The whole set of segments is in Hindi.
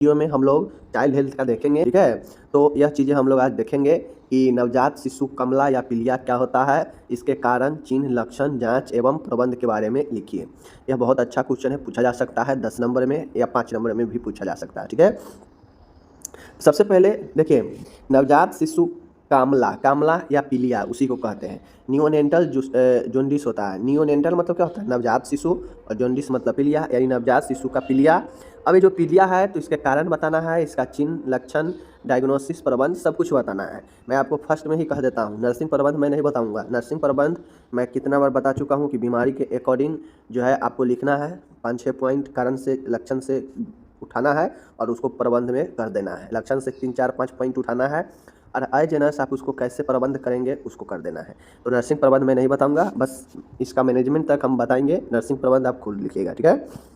वीडियो में हम लोग चाइल्ड हेल्थ का देखेंगे, ठीक है। तो यह चीज़ें हम लोग आज देखेंगे कि नवजात शिशु कमला या पीलिया क्या होता है, इसके कारण, चिन्ह, लक्षण, जांच एवं प्रबंध के बारे में लिखिए। यह बहुत अच्छा क्वेश्चन है, पूछा जा सकता है 10 नंबर में या 5 नंबर में भी पूछा जा सकता है, ठीक है। सबसे पहले देखिए, नवजात शिशु कामला या पीलिया उसी को कहते हैं। नियोनेंटल जॉन्डिस होता है। नियोनेंटल मतलब क्या होता है, नवजात शिशु, और जॉन्डिस मतलब पीलिया, यानी नवजात शिशु का पीलिया। अब ये जो पीलिया है तो इसके कारण बताना है, इसका चिन्ह, लक्षण, डायग्नोसिस, प्रबंध सब कुछ बताना है। मैं आपको फर्स्ट में ही कह देता हूँ, नर्सिंग प्रबंध मैं नहीं बताऊँगा। नर्सिंग प्रबंध मैं कितना बार बता चुका हूँ कि बीमारी के अकॉर्डिंग जो है आपको लिखना है, 5-6 पॉइंट कारण से, लक्षण से उठाना है और उसको प्रबंध में कर देना है। लक्षण से 3-4-5 पॉइंट उठाना है और एज एनर्स आप उसको कैसे प्रबंध करेंगे उसको कर देना है। तो नर्सिंग प्रबंध मैं नहीं बताऊंगा, बस इसका मैनेजमेंट तक हम बताएंगे। नर्सिंग प्रबंध आप खुद लिखिएगा, ठीक है।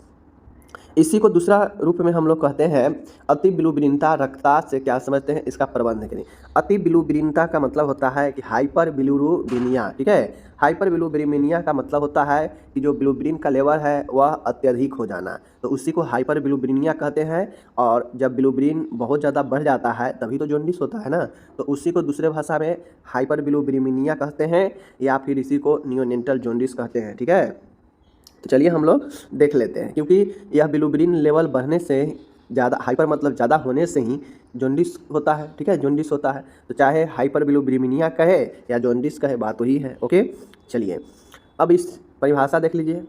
इसी को दूसरा रूप में हम लोग कहते हैं अति बिलुबिलीनता। रक्तता से क्या समझते हैं, इसका प्रबंध करें। अति बिलुबिलीनता का मतलब होता है कि हाइपर बिलुरुबिनिया, ठीक है। हाइपर बिलुबिलीमिया का मतलब होता है कि जो बिलुबिलिन का लेवल है वह अत्यधिक हो जाना, तो उसी को हाइपर बिलुबिलीमिया कहते हैं। और जब बिलुबिलिन बहुत ज़्यादा बढ़ जाता है तभी तो जॉन्डिस होता है ना, तो उसी को दूसरे भाषा में हाइपर बिलुबिलीमिया कहते हैं, या फिर इसी को नियोनेंटल जॉन्डिस कहते हैं, ठीक है। तो चलिए हम लोग देख लेते हैं, क्योंकि यह बिलुबिलिन लेवल बढ़ने से ज़्यादा, हाइपर मतलब ज़्यादा होने से ही जॉन्डिस होता है, ठीक है, जॉन्डिस होता है। तो चाहे हाइपर बिलुबिलीमिया कहे या जॉन्डिस कहे, बात वही है, ओके। चलिए अब इस परिभाषा देख लीजिए।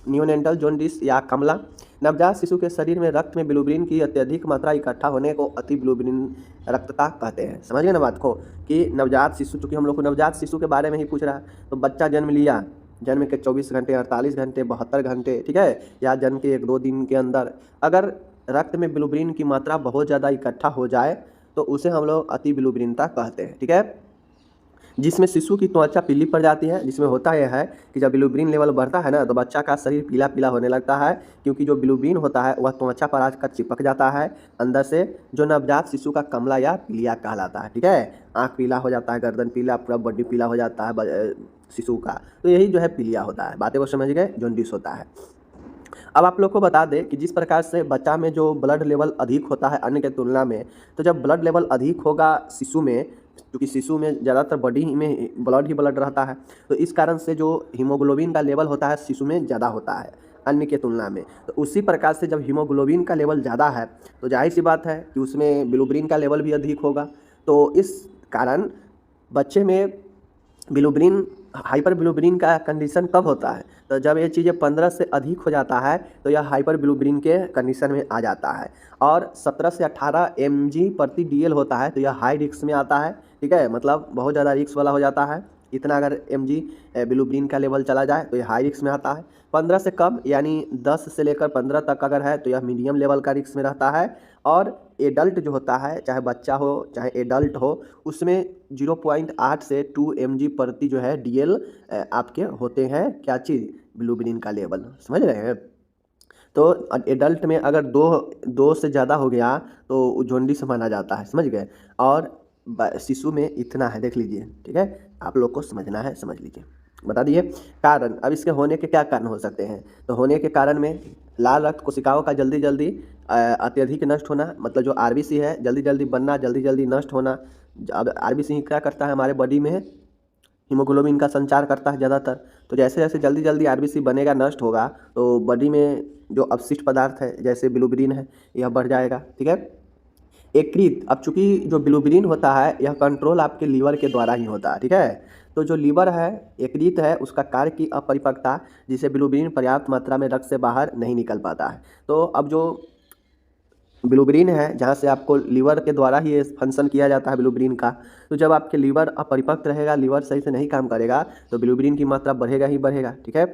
नियोनेंटल जॉन्डिस या कमला, नवजात शिशु के शरीर में रक्त में बिलुबिलिन की अत्यधिक मात्रा इकट्ठा होने को अति बिलुबिलिन रक्तता कहते हैं। समझ गए ना बात को, कि नवजात शिशु, चूँकि हम लोग को नवजात शिशु के बारे में ही पूछ रहा है, तो बच्चा जन्म लिया, जन्म के 24 घंटे, 48 घंटे, 72 घंटे, ठीक है, या जन्म के 1-2 दिन के अंदर अगर रक्त में बिलुबिलिन की मात्रा बहुत ज़्यादा इकट्ठा हो जाए तो उसे हम लोग अति बिलुबिलिनता कहते हैं, ठीक है। जिसमें शिशु की त्वचा पीली पड़ जाती है, जिसमें होता यह है कि जब बिलुबिलिन लेवल बढ़ता है ना तो बच्चा का शरीर पीला पीला होने लगता है, क्योंकि जो बिलुबिलिन होता है वह त्वचा पर आकर चिपक जाता है अंदर से, जो नवजात शिशु का कमला या पीलिया कहलाता है, ठीक है। आँख पीला हो जाता है, गर्दन पीला, पूरा बॉडी पीला हो जाता है शिशु का, तो यही जो है पीलिया होता है। बातें को समझ गए, जॉन्डिस होता है। अब आप लोग को बता दें कि जिस प्रकार से बच्चा में जो ब्लड लेवल अधिक होता है अन्य के तुलना में, तो जब ब्लड लेवल अधिक होगा शिशु में, क्योंकि शिशु में ज़्यादातर बॉडी में ब्लड ही ब्लड रहता है, तो इस कारण से जो हीमोग्लोबिन का लेवल होता है शिशु में ज़्यादा होता है अन्य के तुलना में। तो उसी प्रकार से जब हीमोग्लोबिन का लेवल ज़्यादा है तो जाहिर सी बात है कि उसमें बिलुबिलिन का लेवल भी अधिक होगा। तो इस कारण बच्चे में बिलुबिलिन, हाइपर बिलुबिलिन का कंडीशन कब होता है, तो जब ये चीज़ें 15 से अधिक हो जाता है तो यह हाइपर बिलुबिलिन के कंडीशन में आ जाता है। और 17 से 18 mg/dl होता है तो यह हाई रिस्क में आता है, ठीक है, मतलब बहुत ज़्यादा रिस्क वाला हो जाता है। इतना अगर mg बिलुबिलिन का लेवल चला जाए तो यह हाई रिस्क में आता है। 15 से कम यानी 10 से लेकर 15 तक अगर है तो यह मीडियम लेवल का रिस्क में रहता है। और एडल्ट जो होता है, चाहे बच्चा हो चाहे एडल्ट हो, उसमें 0.8 से 2 mg/d जो है DL आपके होते हैं, क्या चीज़, बिलुबिलिन का लेवल, समझ रहे हैं। तो एडल्ट में अगर दो से ज़्यादा हो गया तो जॉन्डिस माना जाता है, समझ गए। और शिशु में इतना है, देख लीजिए, ठीक है, आप लोग को समझना है, समझ लीजिए। बता दिए कारण। अब इसके होने के क्या कारण हो सकते हैं, तो होने के कारण में लाल रक्त कोशिकाओं का जल्दी जल्दी अत्यधिक नष्ट होना, मतलब जो आरबीसी है जल्दी जल्दी बनना, जल्दी जल्दी नष्ट होना। अब आरबीसी ही क्या करता है, हमारे बॉडी में हीमोग्लोबिन का संचार करता है ज़्यादातर। तो जैसे जैसे जल्दी जल्दी आरबीसी बनेगा, नष्ट होगा, तो बॉडी में जो अपशिष्ट पदार्थ है जैसे बिलुबिलिन है यह बढ़ जाएगा, ठीक है। यकृत, अब चूंकि जो बिलुबिलिन होता है यह कंट्रोल आपके लीवर के द्वारा ही होता है, ठीक है। तो जो लीवर है, यकृत है, उसका कार्य की अपरिपक्वता, जिसे बिलुबिलिन पर्याप्त मात्रा में रक्त से बाहर नहीं निकल पाता है। तो अब जो बिलुबिलिन है, जहाँ से आपको लीवर के द्वारा ही ये फंक्शन किया जाता है बिलुबिलिन का, तो जब आपके लीवर अपरिपक्व रहेगा, लीवर सही से नहीं काम करेगा, तो बिलुबिलिन की मात्रा बढ़ेगा ही बढ़ेगा, ठीक है।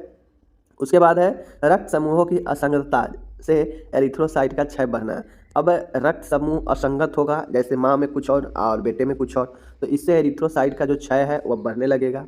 उसके बाद है रक्त समूहों की असंगतता से एरिथ्रोसाइट का क्षय बढ़ना। अब रक्त समूह असंगत होगा, जैसे माँ में कुछ और बेटे में कुछ और, तो इससे एरिथ्रोसाइट का जो क्षय है वह बढ़ने लगेगा।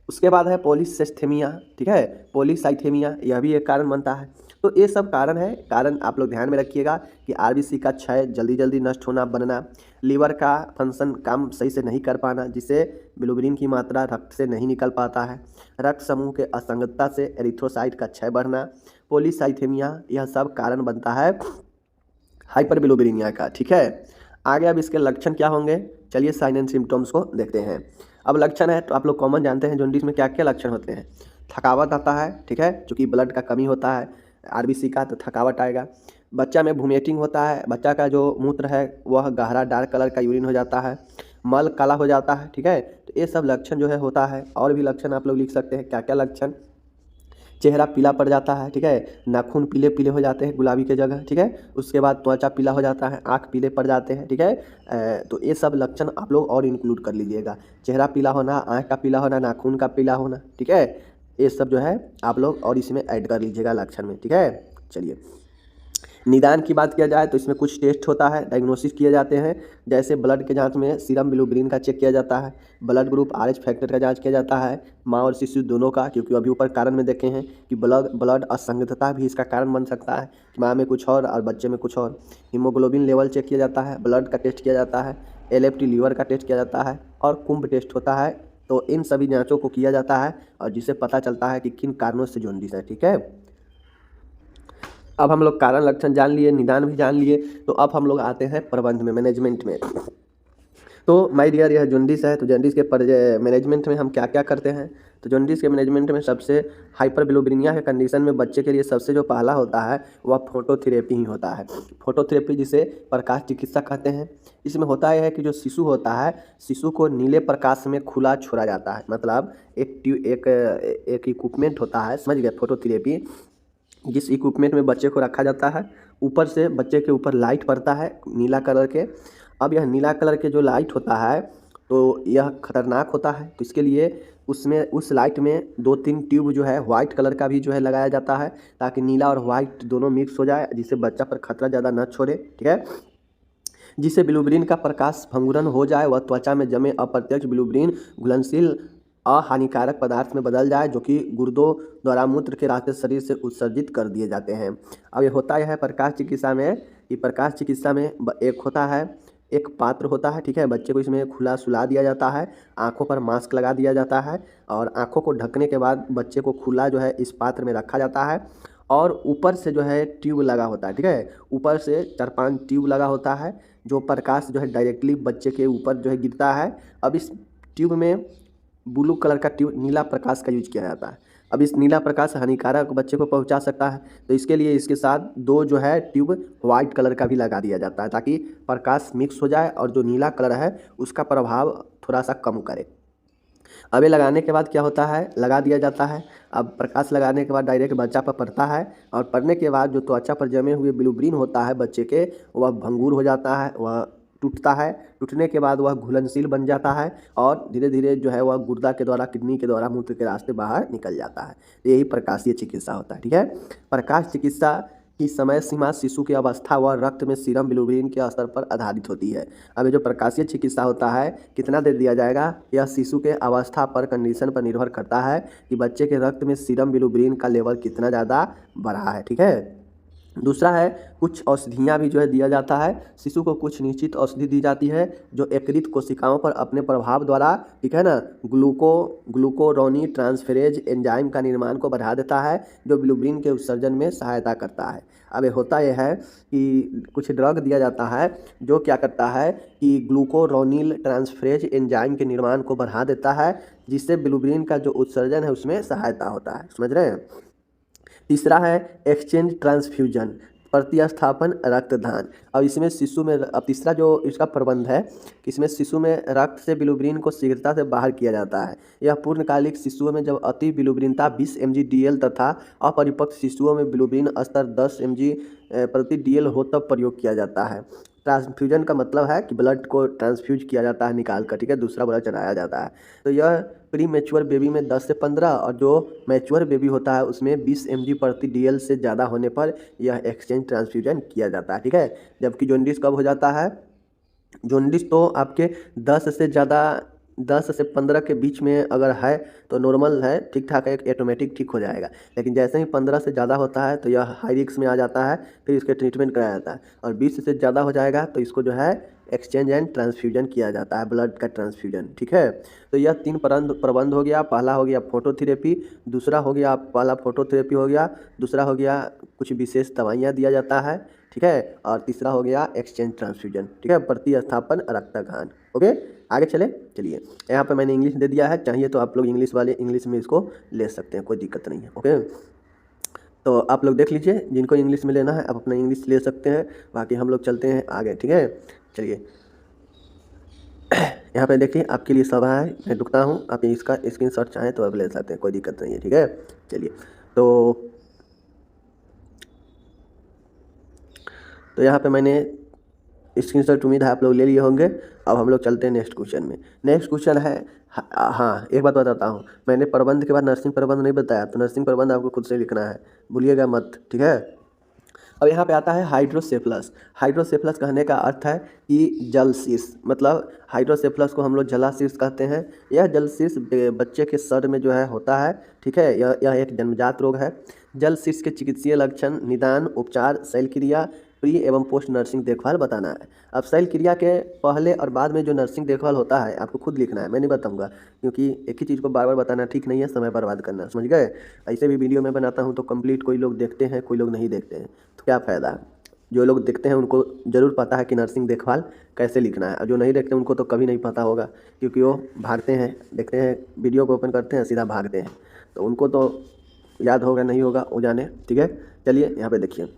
उसके बाद है पॉलीसाइथेमिया, ठीक है, पॉलीसाइथेमिया यह भी एक कारण बनता है। तो ये सब कारण है, कारण आप लोग ध्यान में रखिएगा कि आरबीसी का क्षय, जल्दी जल्दी नष्ट होना, बनना, लीवर का फंक्शन काम सही से नहीं कर पाना, जिससे बिलुबिलिन की मात्रा रक्त से नहीं निकल पाता है, रक्त समूह के असंगतता से एरिथ्रोसाइट का क्षय बढ़ना, पॉलीसाइथेमिया, यह सब कारण बनता है हाइपर बिलोबिलीमिया का, ठीक है। आगे अब इसके लक्षण क्या होंगे, चलिए साइन एंड सिम्टम्स को देखते हैं। अब लक्षण है तो आप लोग कॉमन जानते हैं जॉन्डिस में क्या क्या लक्षण होते हैं। थकावट आता है, ठीक है, क्योंकि ब्लड का कमी होता है आरबीसी का, तो थकावट आएगा। बच्चा में वोमिटिंग होता है, बच्चा का जो मूत्र है वह गहरा डार्क कलर का यूरिन हो जाता है, मल काला हो जाता है, ठीक है। तो ये सब लक्षण जो है होता है। और भी लक्षण आप लोग लिख सकते हैं, क्या क्या लक्षण। चेहरा पीला पड़ जाता है, ठीक है, नाखून पीले पीले हो जाते हैं गुलाबी के जगह, ठीक है। उसके बाद त्वचा पीला हो जाता है, आँख पीले पड़ जाते हैं, ठीक है। तो ये सब लक्षण आप लोग और इंक्लूड कर लीजिएगा। चेहरा पीला होना, आँख का पीला होना, नाखून का पीला होना, ठीक है, ये सब जो है आप लोग और इसमें ऐड कर लीजिएगा लक्षण में, ठीक है। चलिए निदान की बात किया जाए तो इसमें कुछ टेस्ट होता है, डायग्नोसिस किए जाते हैं। जैसे ब्लड के जांच में सीरम बिलोबिलिन का चेक किया जाता है, ब्लड ग्रुप RH फैक्टर का जांच किया जाता है, माँ और शिशु दोनों का, क्योंकि अभी ऊपर कारण में देखे हैं कि ब्लड असंगतता भी इसका कारण बन सकता है कि माँ में कुछ और बच्चे में कुछ और। हीमोग्लोबिन लेवल चेक किया जाता है, ब्लड का टेस्ट किया जाता है, LFT लीवर का टेस्ट किया जाता है और कुंभ टेस्ट होता है। तो इन सभी जाँचों को किया जाता है और जिससे पता चलता है कि किन कारणों से जॉन्डिस है, ठीक है। अब हम लोग कारण लक्षण जान लिए, निदान भी जान लिए, तो अब हम लोग आते हैं प्रबंध में, मैनेजमेंट में। तो माय डियर यह जॉन्डिस है, तो जॉन्डिस के मैनेजमेंट में हम क्या क्या करते हैं। तो जॉन्डिस के मैनेजमेंट में सबसे हाइपर बिलोबिलिमिया के कंडीशन में बच्चे के लिए सबसे जो पहला होता है वह फोटोथेरेपी ही होता है। फोटोथेरेपी जिसे प्रकाश चिकित्सा कहते हैं। इसमें होता यह है कि जो शिशु होता है, शिशु को नीले प्रकाश में खुला छोड़ा जाता है। मतलब एक इक्विपमेंट होता है, समझ गए, फोटोथेरेपी जिस इक्विपमेंट में बच्चे को रखा जाता है, ऊपर से बच्चे के ऊपर लाइट पड़ता है नीला कलर के। अब यह नीला कलर के जो लाइट होता है तो यह खतरनाक होता है, तो इसके लिए उसमें उस लाइट में 2-3 ट्यूब जो है वाइट कलर का भी जो है लगाया जाता है, ताकि नीला और वाइट दोनों मिक्स हो जाए, जिससे बच्चा पर खतरा ज़्यादा न छोड़े, ठीक है। जिससे बिलोबिलिन का प्रकाश भंगुरन हो जाए, वह त्वचा में जमे अप्रत्यक्ष बिलोबिलिन घुलनशील अहानिकारक पदार्थ में बदल जाए, जो कि गुर्दों द्वारा मूत्र के रास्ते शरीर से उत्सर्जित कर दिए जाते हैं। अब ये होता यह है प्रकाश चिकित्सा में कि प्रकाश चिकित्सा में एक होता है, एक पात्र होता है, ठीक है, बच्चे को इसमें खुला सुला दिया जाता है, आँखों पर मास्क लगा दिया जाता है और आँखों को ढकने के बाद बच्चे को खुला जो है इस पात्र में रखा जाता है और ऊपर से जो है ट्यूब लगा होता है, ठीक है, ऊपर से 4-5 ट्यूब लगा होता है, जो प्रकाश जो है डायरेक्टली बच्चे के ऊपर जो है गिरता है। अब इस ट्यूब में ब्लू कलर का ट्यूब, नीला प्रकाश का यूज किया जाता है। अब इस नीला प्रकाश हानिकारक बच्चे को पहुंचा सकता है, तो इसके लिए इसके साथ 2 जो है ट्यूब वाइट कलर का भी लगा दिया जाता है, ताकि प्रकाश मिक्स हो जाए और जो नीला कलर है उसका प्रभाव थोड़ा सा कम करे। अब ये लगाने के बाद क्या होता है, लगा दिया जाता है। अब प्रकाश लगाने के बाद डायरेक्ट बच्चा पर पड़ता है और पड़ने के बाद जो त्वचा पर जमे हुए बिलोबिलिन होता है बच्चे के, वह भंगुर हो जाता है, वह टूटता है। टूटने के बाद वह घुलनशील बन जाता है और धीरे धीरे जो है वह गुर्दा के द्वारा, किडनी के द्वारा मूत्र के रास्ते बाहर निकल जाता है। यही प्रकाशीय चिकित्सा होता है, ठीक है। प्रकाश चिकित्सा की समय सीमा शिशु की अवस्था व रक्त में सीरम बिलोबिलिन के स्तर पर आधारित होती है। अब ये जो प्रकाशीय चिकित्सा होता है कितना देर दिया जाएगा, यह शिशु के अवस्था पर, कंडीशन पर निर्भर करता है कि बच्चे के रक्त में सीरम बिलोबिलिन का लेवल कितना ज़्यादा बढ़ा है, ठीक है। दूसरा है कुछ औषधियाँ भी जो है दिया जाता है। शिशु को कुछ निश्चित औषधि दी जाती है जो यकृत कोशिकाओं पर अपने प्रभाव द्वारा, ठीक है ना, ग्लूकोरोनी ट्रांसफेरेज एंजाइम का निर्माण को बढ़ा देता है, जो बिलोबिलिन के उत्सर्जन में सहायता करता है। अब ये होता यह है कि कुछ ड्रग दिया जाता है जो क्या करता है कि ग्लूकोरोनिल ट्रांसफेरेज एंजाइम के निर्माण को बढ़ा देता है, जिससे बिलोबिलिन का जो उत्सर्जन है उसमें सहायता होता है, समझ रहे हैं। तीसरा है एक्सचेंज ट्रांसफ्यूजन, प्रतिस्थापन रक्तदान। अब इसमें शिशु में, अब तीसरा जो इसका प्रबंध है कि इसमें शिशु में रक्त से बिलोबिलिन को शीघ्रता से बाहर किया जाता है। यह पूर्णकालिक शिशुओं में जब अति बिलोबिलिनता 20 mg DL तथा अपरिपक्व शिशुओं में बिलोबिलिन स्तर 10 mg प्रति DL हो तब प्रयोग किया जाता है। ट्रांसफ्यूजन का मतलब है कि ब्लड को ट्रांसफ्यूज किया जाता है निकाल कर, ठीक है, दूसरा ब्लड चढ़ाया जाता है। तो यह प्री मैच्योर बेबी में 10 से 15 और जो मैच्योर बेबी होता है उसमें 20 mg प्रति DL से ज़्यादा होने पर यह एक्सचेंज ट्रांसफ्यूजन किया जाता है, ठीक है। जबकि जॉन्डिस कब हो जाता है, जॉन्डिस तो आपके 10 से 15 के बीच में अगर है तो नॉर्मल है, ठीक ठाक है, ऑटोमेटिक ठीक हो जाएगा। लेकिन जैसे ही 15 से ज़्यादा होता है तो यह हाई रिस्क में आ जाता है, फिर इसके ट्रीटमेंट कराया जाता है। और 20 से ज़्यादा हो जाएगा तो इसको जो है एक्सचेंज एंड ट्रांसफ्यूजन किया जाता है, ब्लड का ट्रांसफ्यूजन, ठीक है। तो यह 3 प्रबंध हो गया। पहला हो गया फोटोथेरेपी, दूसरा हो गया, पहला फोटोथेरेपी हो गया, दूसरा हो गया कुछ विशेष दवाइयाँ दिया जाता है, ठीक है। और तीसरा हो गया एक्सचेंज ट्रांसफ्यूजन, ठीक है, प्रतिस्थापन रक्तदान। ओके, आगे चलिए यहाँ पे मैंने इंग्लिश दे दिया है, चाहिए तो आप लोग इंग्लिश वाले इंग्लिश में इसको ले सकते हैं, कोई दिक्कत नहीं है। ओके, तो आप लोग देख लीजिए, जिनको इंग्लिश में लेना है आप अपना इंग्लिश ले सकते हैं, बाकी हम लोग चलते हैं आगे, ठीक है। चलिए यहाँ पे देखिए आपके लिए सब है, मैं रुकता हूँ, आप इसका स्क्रीनशॉट चाहें तो आप ले सकते हैं, कोई दिक्कत नहीं है, ठीक है। चलिए तो यहाँ पे मैंने स्क्रीनशॉट उम्मीद है आप लोग ले लिए होंगे। अब हम लोग चलते हैं नेक्स्ट क्वेश्चन में। नेक्स्ट क्वेश्चन है, हाँ एक बात बताता हूँ, मैंने प्रबंध के बाद नर्सिंग प्रबंध नहीं बताया, तो नर्सिंग प्रबंध आपको खुद से लिखना है, भूलिएगा मत, ठीक है। अब यहाँ पे आता है हाइड्रोसेफलस। हाइड्रोसेफलस कहने का अर्थ है कि जलशीर्ष, मतलब हाइड्रोसेफलस को हम लोग जलाशीर्ष कहते हैं। यह जलशीर्ष बच्चे के सर में जो है होता है, ठीक है। यह एक जन्मजात रोग है। जलशीर्ष के चिकित्सीय लक्षण, निदान, उपचार, शल्यक्रिया, प्री एवं पोस्ट नर्सिंग देखभाल बताना है। अब शल्यक्रिया के पहले और बाद में जो नर्सिंग देखभाल होता है आपको खुद लिखना है, मैं नहीं बताऊंगा, क्योंकि एक ही चीज़ को बार बार बताना ठीक नहीं है, समय बर्बाद करना, समझ गए। ऐसे भी वीडियो में बनाता हूँ तो कंप्लीट कोई लोग देखते हैं, कोई लोग नहीं देखते हैं, तो क्या फ़ायदा। जो लोग देखते हैं उनको ज़रूर पता है कि नर्सिंग देखभाल कैसे लिखना है, और जो नहीं देखते उनको तो कभी नहीं पता होगा, क्योंकि वो भागते हैं, देखते हैं वीडियो को ओपन करते हैं सीधा भागते हैं, तो उनको तो याद होगा नहीं होगा वो जाने, ठीक है। चलिए यहाँ पे देखिए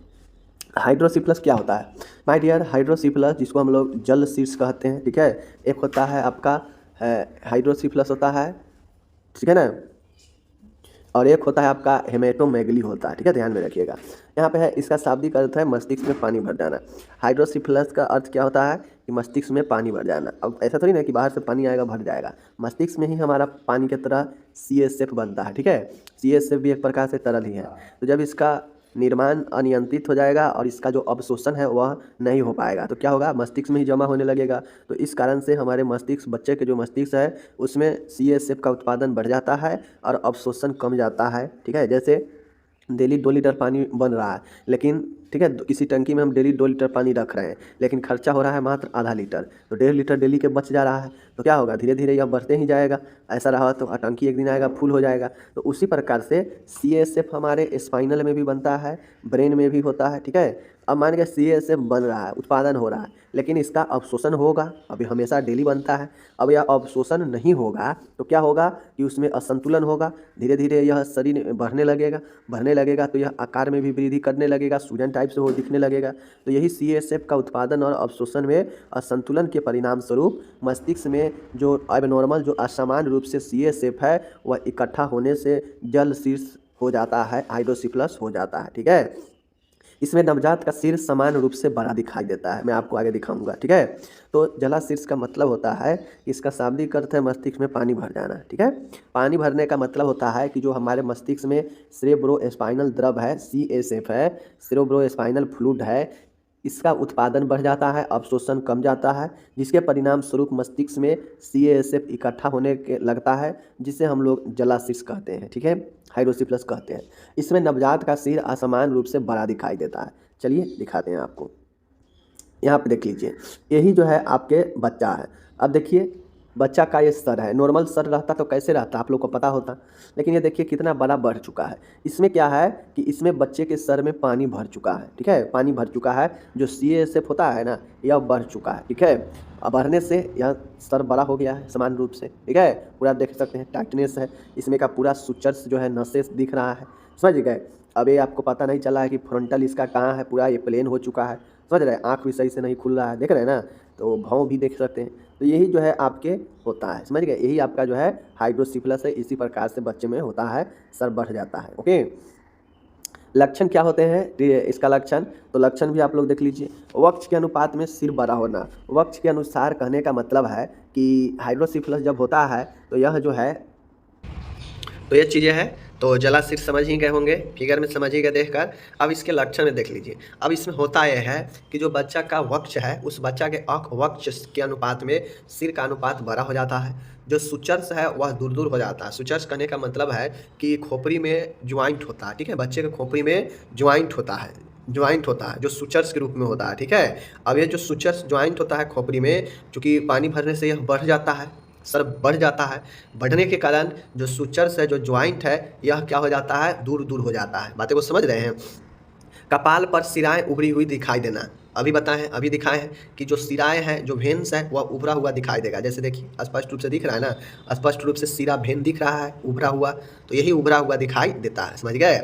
हाइड्रोसिफलस क्या होता है माय डियर। हाइड्रोसिफलस जिसको हम लोग जल शीर्ष कहते हैं, ठीक है। एक होता है आपका हाइड्रोसिफलस होता है, ठीक है ना, और एक होता है आपका हेमेटोमेगली होता है, ठीक है, ध्यान में रखिएगा। यहाँ पे है, इसका शाब्दिक अर्थ है मस्तिष्क में पानी भर जाना। हाइड्रोसिफलस का अर्थ क्या होता है कि मस्तिष्क में पानी भर जाना। अब ऐसा थोड़ी ना कि बाहर से पानी आएगा भर जाएगा, मस्तिष्क में ही हमारा पानी की तरह CSF बनता है, ठीक है। CSF भी एक प्रकार से तरल ही है। तो जब इसका निर्माण अनियंत्रित हो जाएगा और इसका जो अवशोषण है वह नहीं हो पाएगा, तो क्या होगा, मस्तिष्क में ही जमा होने लगेगा। तो इस कारण से हमारे मस्तिष्क, बच्चे के जो मस्तिष्क है उसमें CSF का उत्पादन बढ़ जाता है और अवशोषण कम जाता है, ठीक है। जैसे डेली 2 लीटर पानी बन रहा है, लेकिन ठीक है किसी टंकी में हम डेली 2 लीटर पानी रख रहे हैं, लेकिन खर्चा हो रहा है मात्र आधा लीटर, तो 1.5 लीटर डेली के बच जा रहा है, तो क्या होगा, धीरे धीरे यह बढ़ते ही जाएगा। ऐसा रहा तो टंकी एक दिन आएगा फुल हो जाएगा। तो उसी प्रकार से CSF हमारे स्पाइनल में भी बनता है, ब्रेन में भी होता है, ठीक है। अब मान के CSF बन रहा है, उत्पादन हो रहा है, लेकिन इसका अवशोषण होगा, अभी हमेशा डेली बनता है। अब यह अवशोषण नहीं होगा तो क्या होगा कि उसमें असंतुलन होगा, धीरे धीरे यह शरीर बढ़ने लगेगा तो यह आकार में भी वृद्धि करने लगेगा, सूजन टाइप से वो दिखने लगेगा। तो यही CSF का उत्पादन और अवशोषण में असंतुलन के परिणाम स्वरूप मस्तिष्क में जो एबनॉर्मल, जो असामान्य रूप से CSF है वह इकट्ठा होने से जल शीर्ष हो जाता है, हाइड्रोसिफलस हो जाता है, ठीक है। इसमें नवजात का सिर समान रूप से बड़ा दिखाई देता है, मैं आपको आगे दिखाऊंगा, ठीक है। तो जलाशीर्ष का मतलब होता है, इसका शाब्दिक अर्थ है मस्तिष्क में पानी भर जाना, ठीक है। पानी भरने का मतलब होता है कि जो हमारे मस्तिष्क में सेरेब्रोस्पाइनल द्रव है, CSF है, सेरेब्रोस्पाइनल फ्लूइड है, इसका उत्पादन बढ़ जाता है, अवशोषण कम जाता है, जिसके परिणाम स्वरूप मस्तिष्क में CSF इकट्ठा होने के लगता है, जिसे हम लोग जलाशीर्ष कहते हैं, ठीक है, हाइड्रोसिफलस कहते हैं। इसमें नवजात का सिर असमान रूप से बड़ा दिखाई देता है। चलिए दिखाते हैं आपको, यहाँ पे देख लीजिए, यही जो है आपके बच्चा है। अब देखिए बच्चा का ये सर है, नॉर्मल सर रहता तो कैसे रहता आप लोग को पता होता, लेकिन ये देखिए कितना बड़ा बढ़ चुका है। इसमें क्या है कि इसमें बच्चे के सर में पानी भर चुका है, ठीक है, पानी भर चुका है, जो CSF होता है ना यह बढ़ चुका है, ठीक है। अब बढ़ने से यह सर बड़ा हो गया है समान रूप से, ठीक है, पूरा देख सकते हैं टाइटनेस है, इसमें का पूरा सुचर्स जो है नसेस दिख रहा है, समझ गए। अब ये आपको पता नहीं चला है कि फ्रंटल इसका कहाँ है, पूरा ये प्लेन हो चुका है, समझ रहे हैं, आँख भी सही से नहीं खुल रहा है, देख रहे हैं ना, तो भाव भी देख सकते हैं। तो यही जो है आपके होता है, समझ गए, यही आपका जो है हाइड्रोसिफलस है, इसी प्रकार से बच्चे में होता है, सर बढ़ जाता है। ओके, लक्षण क्या होते हैं इसका लक्षण, तो लक्षण भी आप लोग देख लीजिए। वक्ष के अनुपात में सिर बड़ा होना, वक्ष के अनुसार कहने का मतलब है कि हाइड्रोसिफलस जब होता है तो यह जो है, तो ये चीज़ें हैं, तो जलाशीर्ष समझ ही गए होंगे, फिगर में समझ ही गए देखकर। अब इसके लक्षण में देख लीजिए। अब इसमें होता यह है कि जो बच्चा का वक्ष है उस बच्चा के वक्ष के अनुपात में सिर का अनुपात बड़ा हो जाता है, जो सुचर्स है वह दूर दूर हो जाता है। सुचर्स कहने का मतलब है कि खोपड़ी में ज्वाइंट होता है, ठीक है, बच्चे के खोपड़ी में ज्वाइंट होता है जो सुचर्स के रूप में होता है, ठीक है। अब ये जो सुचर्स ज्वाइंट होता है खोपड़ी में, चूँकि पानी भरने से यह बढ़ जाता है, सर बढ़ जाता है, बढ़ने के कारण जो सुचर्स है, जो ज्वाइंट है, यह क्या हो जाता है, दूर दूर हो जाता है। बातें को समझ रहे हैं। कपाल पर सिराएं उभरी हुई दिखाई देना। अभी बताएं, अभी दिखाए हैं कि जो सिराएं हैं, जो वेन्स है, वह उभरा हुआ दिखाई देगा। जैसे देखिए स्पष्ट रूप से दिख रहा है ना, स्पष्ट रूप से सिरा वेन दिख रहा है उभरा हुआ, तो यही उभरा हुआ दिखाई देता है। समझ गए।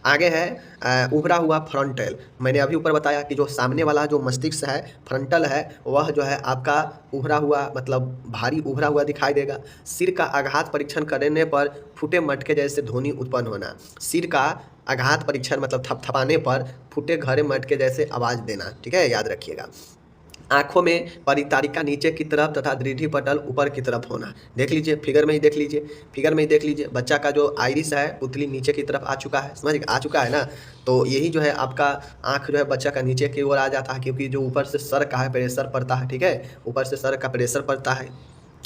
आगे है उभरा हुआ फ्रंटल। मैंने अभी ऊपर बताया कि जो सामने वाला जो मस्तिष्क है, फ्रंटल है, वह जो है आपका उभरा हुआ मतलब भारी उभरा हुआ दिखाई देगा। सिर का आघात परीक्षण करने पर फूटे मटके जैसे ध्वनि उत्पन्न होना। सिर का आघात परीक्षण मतलब थपथपाने पर फूटे घरे मटके जैसे आवाज़ देना। ठीक है, याद रखिएगा। आँखों में परितारिका नीचे की तरफ तथा दृढ़ि पटल ऊपर की तरफ होना। देख लीजिए, फिगर में ही देख लीजिए, फिगर में ही देख लीजिए, बच्चा का जो आइरिस है पुतली नीचे की तरफ आ चुका है। समझ आ चुका है ना। तो यही जो है आपका आँख जो है बच्चा का नीचे की ओर आ जाता है, क्योंकि जो ऊपर से सर का है प्रेशर पड़ता है। ठीक है, ऊपर से सर का प्रेशर पड़ता है।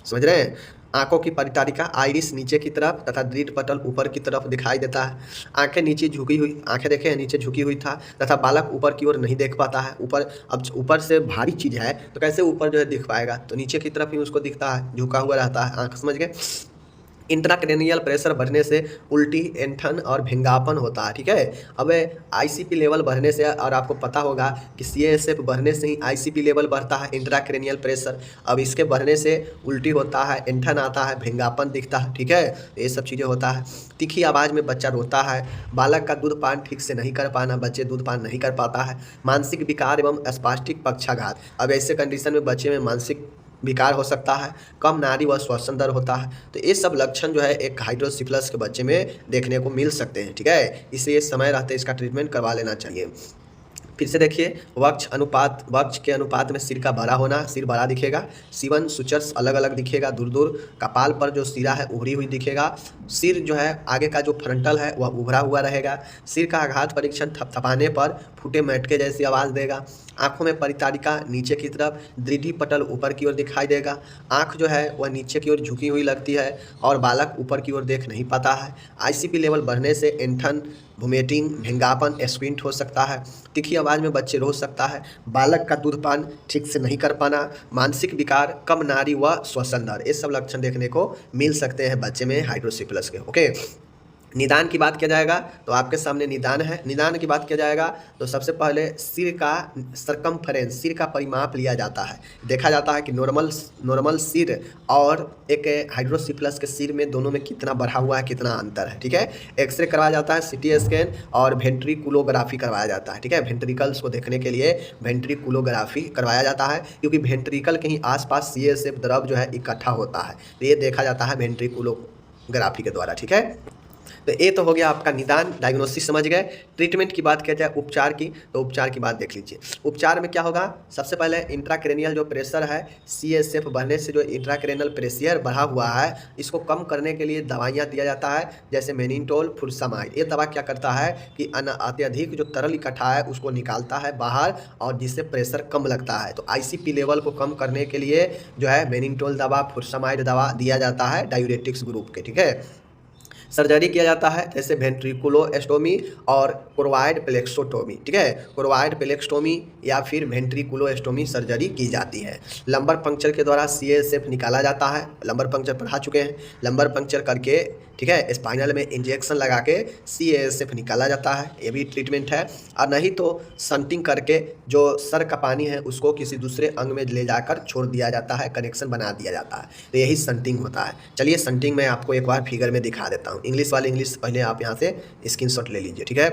समझ रहे हैं। आंखों की परितारिका आइरिस नीचे की तरफ तथा दृढ़ पटल ऊपर की तरफ दिखाई देता है। आंखें नीचे झुकी हुई, आंखें देखें नीचे झुकी हुई था तथा बालक ऊपर की ओर नहीं देख पाता है। ऊपर, अब ऊपर से भारी चीज़ है तो कैसे ऊपर जो है दिख पाएगा, तो नीचे की तरफ ही उसको दिखता है, झुका हुआ रहता है आंख। समझ गए। इंट्राक्रेनियल प्रेशर बढ़ने से उल्टी, ऐंठन और भिंगापन होता है। ठीक है। अब आईसीपी लेवल बढ़ने से, और आपको पता होगा कि सीएसएफ बढ़ने से ही आईसीपी लेवल बढ़ता है, इंट्राक्रेनियल प्रेशर। अब इसके बढ़ने से उल्टी होता है, ऐंठन आता है, भिंगापन दिखता है। ठीक है, ये सब चीज़ें होता है। तीखी आवाज़ में बच्चा रोता है। बालक का दूध पान ठीक से नहीं कर पाना, बच्चे दूध पान नहीं कर पाता है। मानसिक विकार एवं स्पास्टिक पक्षाघात। अब ऐसे कंडीशन में बच्चे में मानसिक विकार हो सकता है, कम नाड़ी व श्वसन दर होता है। तो ये सब लक्षण जो है एक हाइड्रोसिफिलस के बच्चे में देखने को मिल सकते हैं। ठीक है, इसलिए समय रहते इसका ट्रीटमेंट करवा लेना चाहिए। फिर से देखिए, वक्ष अनुपात, वक्ष के अनुपात में सिर का बड़ा होना, सिर बड़ा दिखेगा। सीवन सुचर्स अलग अलग दिखेगा, दूर दूर। कपाल पर जो सिरा है उभरी हुई दिखेगा। सिर जो है आगे का जो फ्रंटल है वह उभरा हुआ रहेगा। सिर का आघात परीक्षण थपथपाने पर फूटे मटके जैसी आवाज़ देगा। आँखों में परितारिका नीचे की तरफ, दृढ़ि पटल ऊपर की ओर दिखाई देगा। आँख जो है वह नीचे की ओर झुकी हुई लगती है और बालक ऊपर की ओर देख नहीं पाता है। आईसीपी लेवल बढ़ने से ऐंठन, वोमिटिंग, भिंगापन, स्क्विंट हो सकता है। तीखी आवाज़ में बच्चे रो सकता है। बालक का दूध पान ठीक से नहीं कर पाना। मानसिक विकार, कम नाड़ी व श्वसन दर, ये सब लक्षण देखने को मिल सकते हैं बच्चे में हाइड्रोसिफिलस के। ओके। निदान की बात किया जाएगा तो आपके सामने निदान है। निदान की बात किया जाएगा तो सबसे पहले सिर का सरकमफ्रेंस, सिर का परिमाप लिया जाता है। देखा जाता है कि नॉर्मल सिर और एक हाइड्रोसिफिलस के सिर में, दोनों में कितना बढ़ा हुआ है, कितना अंतर है। ठीक है। एक्सरे करवाया जाता है, सीटी स्कैन और वेंट्रिकुलोग्राफी करवाया जाता है। ठीक है, वेंट्रिकल्स को देखने के लिए वेंट्रिकुलोग्राफी करवाया जाता है, क्योंकि वेंट्रिकल के ही आसपास सीएसएफ द्रव जो है इकट्ठा होता है, तो ये देखा जाता है वेंट्रिकुलोग्राफी के द्वारा। ठीक है। तो ये तो हो गया आपका निदान, डायग्नोसिस समझ गए। ट्रीटमेंट की बात किया जाए उपचार की, तो उपचार की बात देख लीजिए। उपचार में क्या होगा, सबसे पहले इंट्राक्रेनियल जो प्रेशर है, सीएसएफ बढ़ने से जो इंट्राक्रेनियल प्रेशर बढ़ा हुआ है, इसको कम करने के लिए दवाइयाँ दिया जाता है, जैसे मेनिनटोल, फुरसामाइड। ये दवा क्या करता है कि अत्यधिक जो तरल इकट्ठा है उसको निकालता है बाहर, और जिससे प्रेशर कम लगता है। तो आईसीपी लेवल को कम करने के लिए जो है मेनिनटोल दवा, फुरसामाइड दवा दिया जाता है डायूरेटिक्स ग्रुप के। ठीक है। सर्जरी किया जाता है, जैसे वेंट्रिकुलोस्टोमी और कोरोइड प्लेक्सोटोमी। ठीक है, कोरोइड प्लेक्सोटोमी या फिर वेंट्रिकुलोस्टोमी सर्जरी की जाती है। लंबर पंक्चर के द्वारा सीएसएफ निकाला जाता है। लंबर पंक्चर पढ़ा चुके हैं। लंबर पंक्चर करके, ठीक है, स्पाइनल में इंजेक्शन लगा के सीएसएफ निकाला जाता है, ये भी ट्रीटमेंट है। और नहीं तो संटिंग करके जो सर का पानी है उसको किसी दूसरे अंग में ले जाकर छोड़ दिया जाता है, कनेक्शन बना दिया जाता है, तो यही संटिंग होता है। चलिए संटिंग मैं आपको एक बार फिगर में दिखा देता हूँ। इंग्लिश वाले इंग्लिश पहले आप यहाँ से स्क्रीनशॉट ले लीजिए। ठीक है,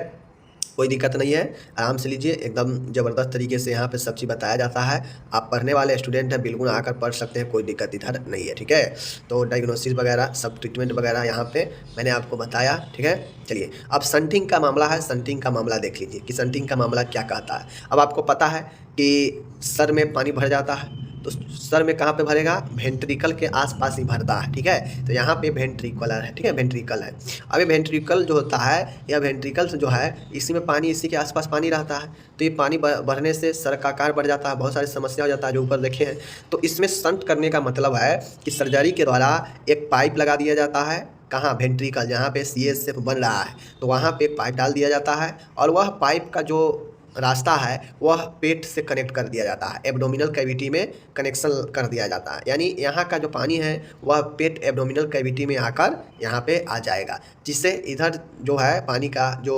कोई दिक्कत नहीं है, आराम से लीजिए। एकदम ज़बरदस्त तरीके से यहाँ पे सब चीज़ बताया जाता है। आप पढ़ने वाले स्टूडेंट हैं, बिल्कुल आकर पढ़ सकते हैं, कोई दिक्कत इधर नहीं है। ठीक है, तो डायग्नोसिस वगैरह सब ट्रीटमेंट वगैरह यहाँ पे मैंने आपको बताया। ठीक है, चलिए अब संटिंग का मामला है। संटिंग का मामला देख लीजिए कि संटिंग का मामला क्या कहता है। अब आपको पता है कि सर में पानी भर जाता है, तो सर में कहाँ पे भरेगा, वेंट्रिकल के आसपास ही भरता है। ठीक है, तो यहाँ पे वेंट्रिकुलर है। ठीक है, वेंट्रिकल है। अब ये वेंट्रिकल जो होता है, या वेंट्रिकल जो है, इसी में पानी, इसी के आसपास पानी रहता है, तो ये पानी बढ़ने से सर का आकार बढ़ जाता है, बहुत सारी समस्या हो जाता है जो ऊपर देखे हैं। तो इसमें संट करने का मतलब है कि सर्जरी के द्वारा एक पाइप लगा दिया जाता है, कहाँ, वेंट्रिकल, जहाँ पे सीएसएफ बन रहा है, तो वहाँ पे एक पाइप डाल दिया जाता है, और वह पाइप का जो रास्ता है वह पेट से कनेक्ट कर दिया जाता है, एब्डोमिनल कैविटी में कनेक्शन कर दिया जाता है। यानी यहाँ का जो पानी है वह पेट एब्डोमिनल कैविटी में आकर यहाँ पे आ जाएगा, जिससे इधर जो है पानी का जो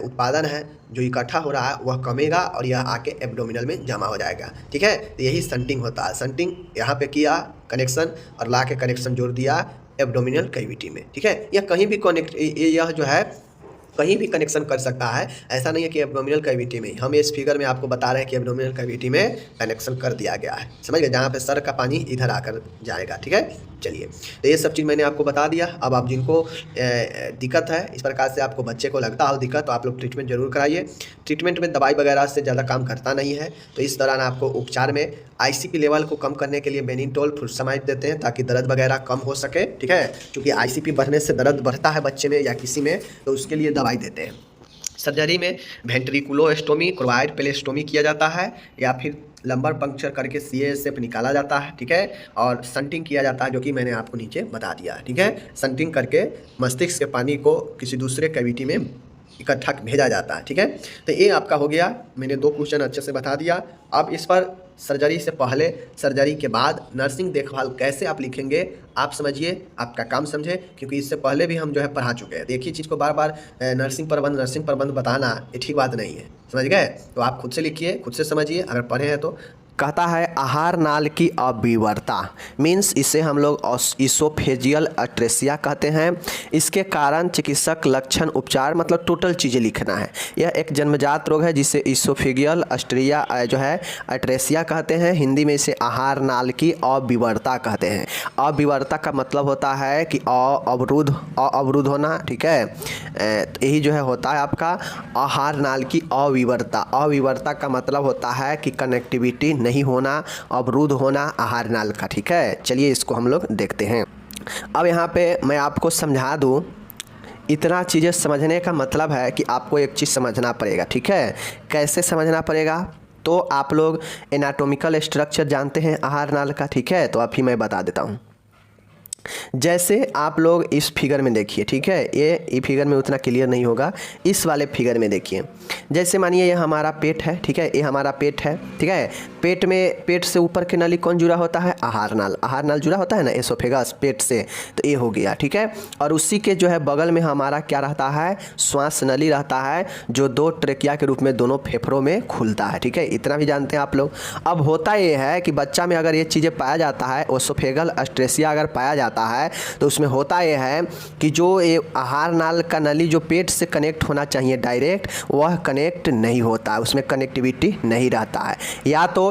उत्पादन है जो इकट्ठा हो रहा है वह कमेगा और यह आके एब्डोमिनल में जमा हो जाएगा। ठीक है, तो यही संटिंग होता है। संटिंग यहाँ पे किया कनेक्शन और ला के कनेक्शन जोड़ दिया एब्डोमिनल कैविटी में। ठीक है, यह कहीं भी कनेक्ट, यह जो है कहीं भी कनेक्शन कर सकता है, ऐसा नहीं है कि एब्डोमिनल कैविटी में। हम इस फिगर में आपको बता रहे हैं कि एब्डोमिनल कैविटी में कनेक्शन कर दिया गया है, समझ गए, जहाँ पे सर का पानी इधर आकर जाएगा। ठीक है, चलिए, तो ये सब चीज़ मैंने आपको बता दिया। अब आप जिनको दिक्कत है, इस प्रकार से आपको बच्चे को लगता हो दिक्कत, तो आप लोग ट्रीटमेंट जरूर कराइए। ट्रीटमेंट में दवाई वगैरह से ज़्यादा काम करता नहीं है, तो इस दौरान आपको उपचार में आईसीपी लेवल को कम करने के लिए बेनिटोल फ्रुटसमाइड देते हैं ताकि दर्द वगैरह कम हो सके। ठीक है, क्योंकि आईसीपी बढ़ने से दर्द बढ़ता है बच्चे में या किसी में, तो उसके लिए दवाई देते हैं। सर्जरी में वेंट्रिकुलोस्टोमी, क्रोवाइड पेलेस्टोमी किया जाता है या फिर लंबर पंक्चर करके CASF निकाला जाता है। ठीक है, और संटिंग किया जाता है, जो कि मैंने आपको नीचे बता दिया है। ठीक है, संटिंग करके मस्तिष्क के पानी को किसी दूसरे कैविटी में इकट्ठा भेजा जाता है। ठीक है, तो ये आपका हो गया, मैंने 2 क्वेश्चन अच्छे से बता दिया। अब इस पर सर्जरी से पहले, सर्जरी के बाद नर्सिंग देखभाल कैसे आप लिखेंगे, आप समझिए, आपका काम समझे, क्योंकि इससे पहले भी हम जो है पढ़ा चुके हैं। देखिए, चीज़ को बार बार नर्सिंग प्रबंध बताना ये ठीक बात नहीं है, समझ गए। तो आप खुद से लिखिए, खुद से समझिए, अगर पढ़े हैं तो। कहता है आहार नाल की अविवर्ता, मीन्स इसे हम लोग इसोफेजियल अट्रेसिया कहते हैं। इसके कारण चिकित्सक, लक्षण, उपचार, मतलब टोटल चीज़ें लिखना है। यह एक जन्मजात रोग है जिसे इसोफेजियल अस्ट्रिया जो है अट्रेसिया कहते हैं। हिंदी में इसे आहार नाल की अविवर्ता कहते हैं। अविवर्ता का मतलब होता है कि अवरुद्ध होना। ठीक है, यही जो है होता है आपका आहार नाल की अविवर्ता। अविवर्ता का मतलब होता है कि कनेक्टिविटी नहीं होना, अवरुद्ध होना आहार नाल का। ठीक है, चलिए इसको हम लोग देखते हैं। अब यहाँ पे मैं आपको समझा दूँ, इतना चीज़ें समझने का मतलब है कि आपको एक चीज़ समझना पड़ेगा। ठीक है, कैसे समझना पड़ेगा, तो आप लोग एनाटॉमिकल स्ट्रक्चर जानते हैं आहार नाल का। ठीक है, तो अभी मैं बता देता हूँ। जैसे आप लोग इस फिगर में देखिए। ठीक है, ये फिगर में उतना क्लियर नहीं होगा, इस वाले फिगर में देखिए। जैसे मानिए ये हमारा पेट है। ठीक है, ये हमारा पेट है। ठीक है, पेट से ऊपर के नली कौन जुड़ा होता है, आहार नाल। आहार नाल जुड़ा होता है ना एसोफेगस, पेट से, तो ये हो गया। ठीक है, और उसी के जो है बगल में हमारा क्या रहता है, श्वास नली रहता है, जो 2 ट्रेकिया के रूप में दोनों फेफड़ों में खुलता है। ठीक है, इतना भी जानते हैं आप लोग। अब होता ये है कि बच्चा में अगर ये चीज़ें पाया जाता है, एसोफेगल अट्रेसिया अगर पाया जाता है, तो उसमें होता यह है कि जो ये आहार नाल का नली जो पेट से कनेक्ट होना चाहिए डायरेक्ट, वह कनेक्ट नहीं होता है, उसमें कनेक्टिविटी नहीं रहता है। या तो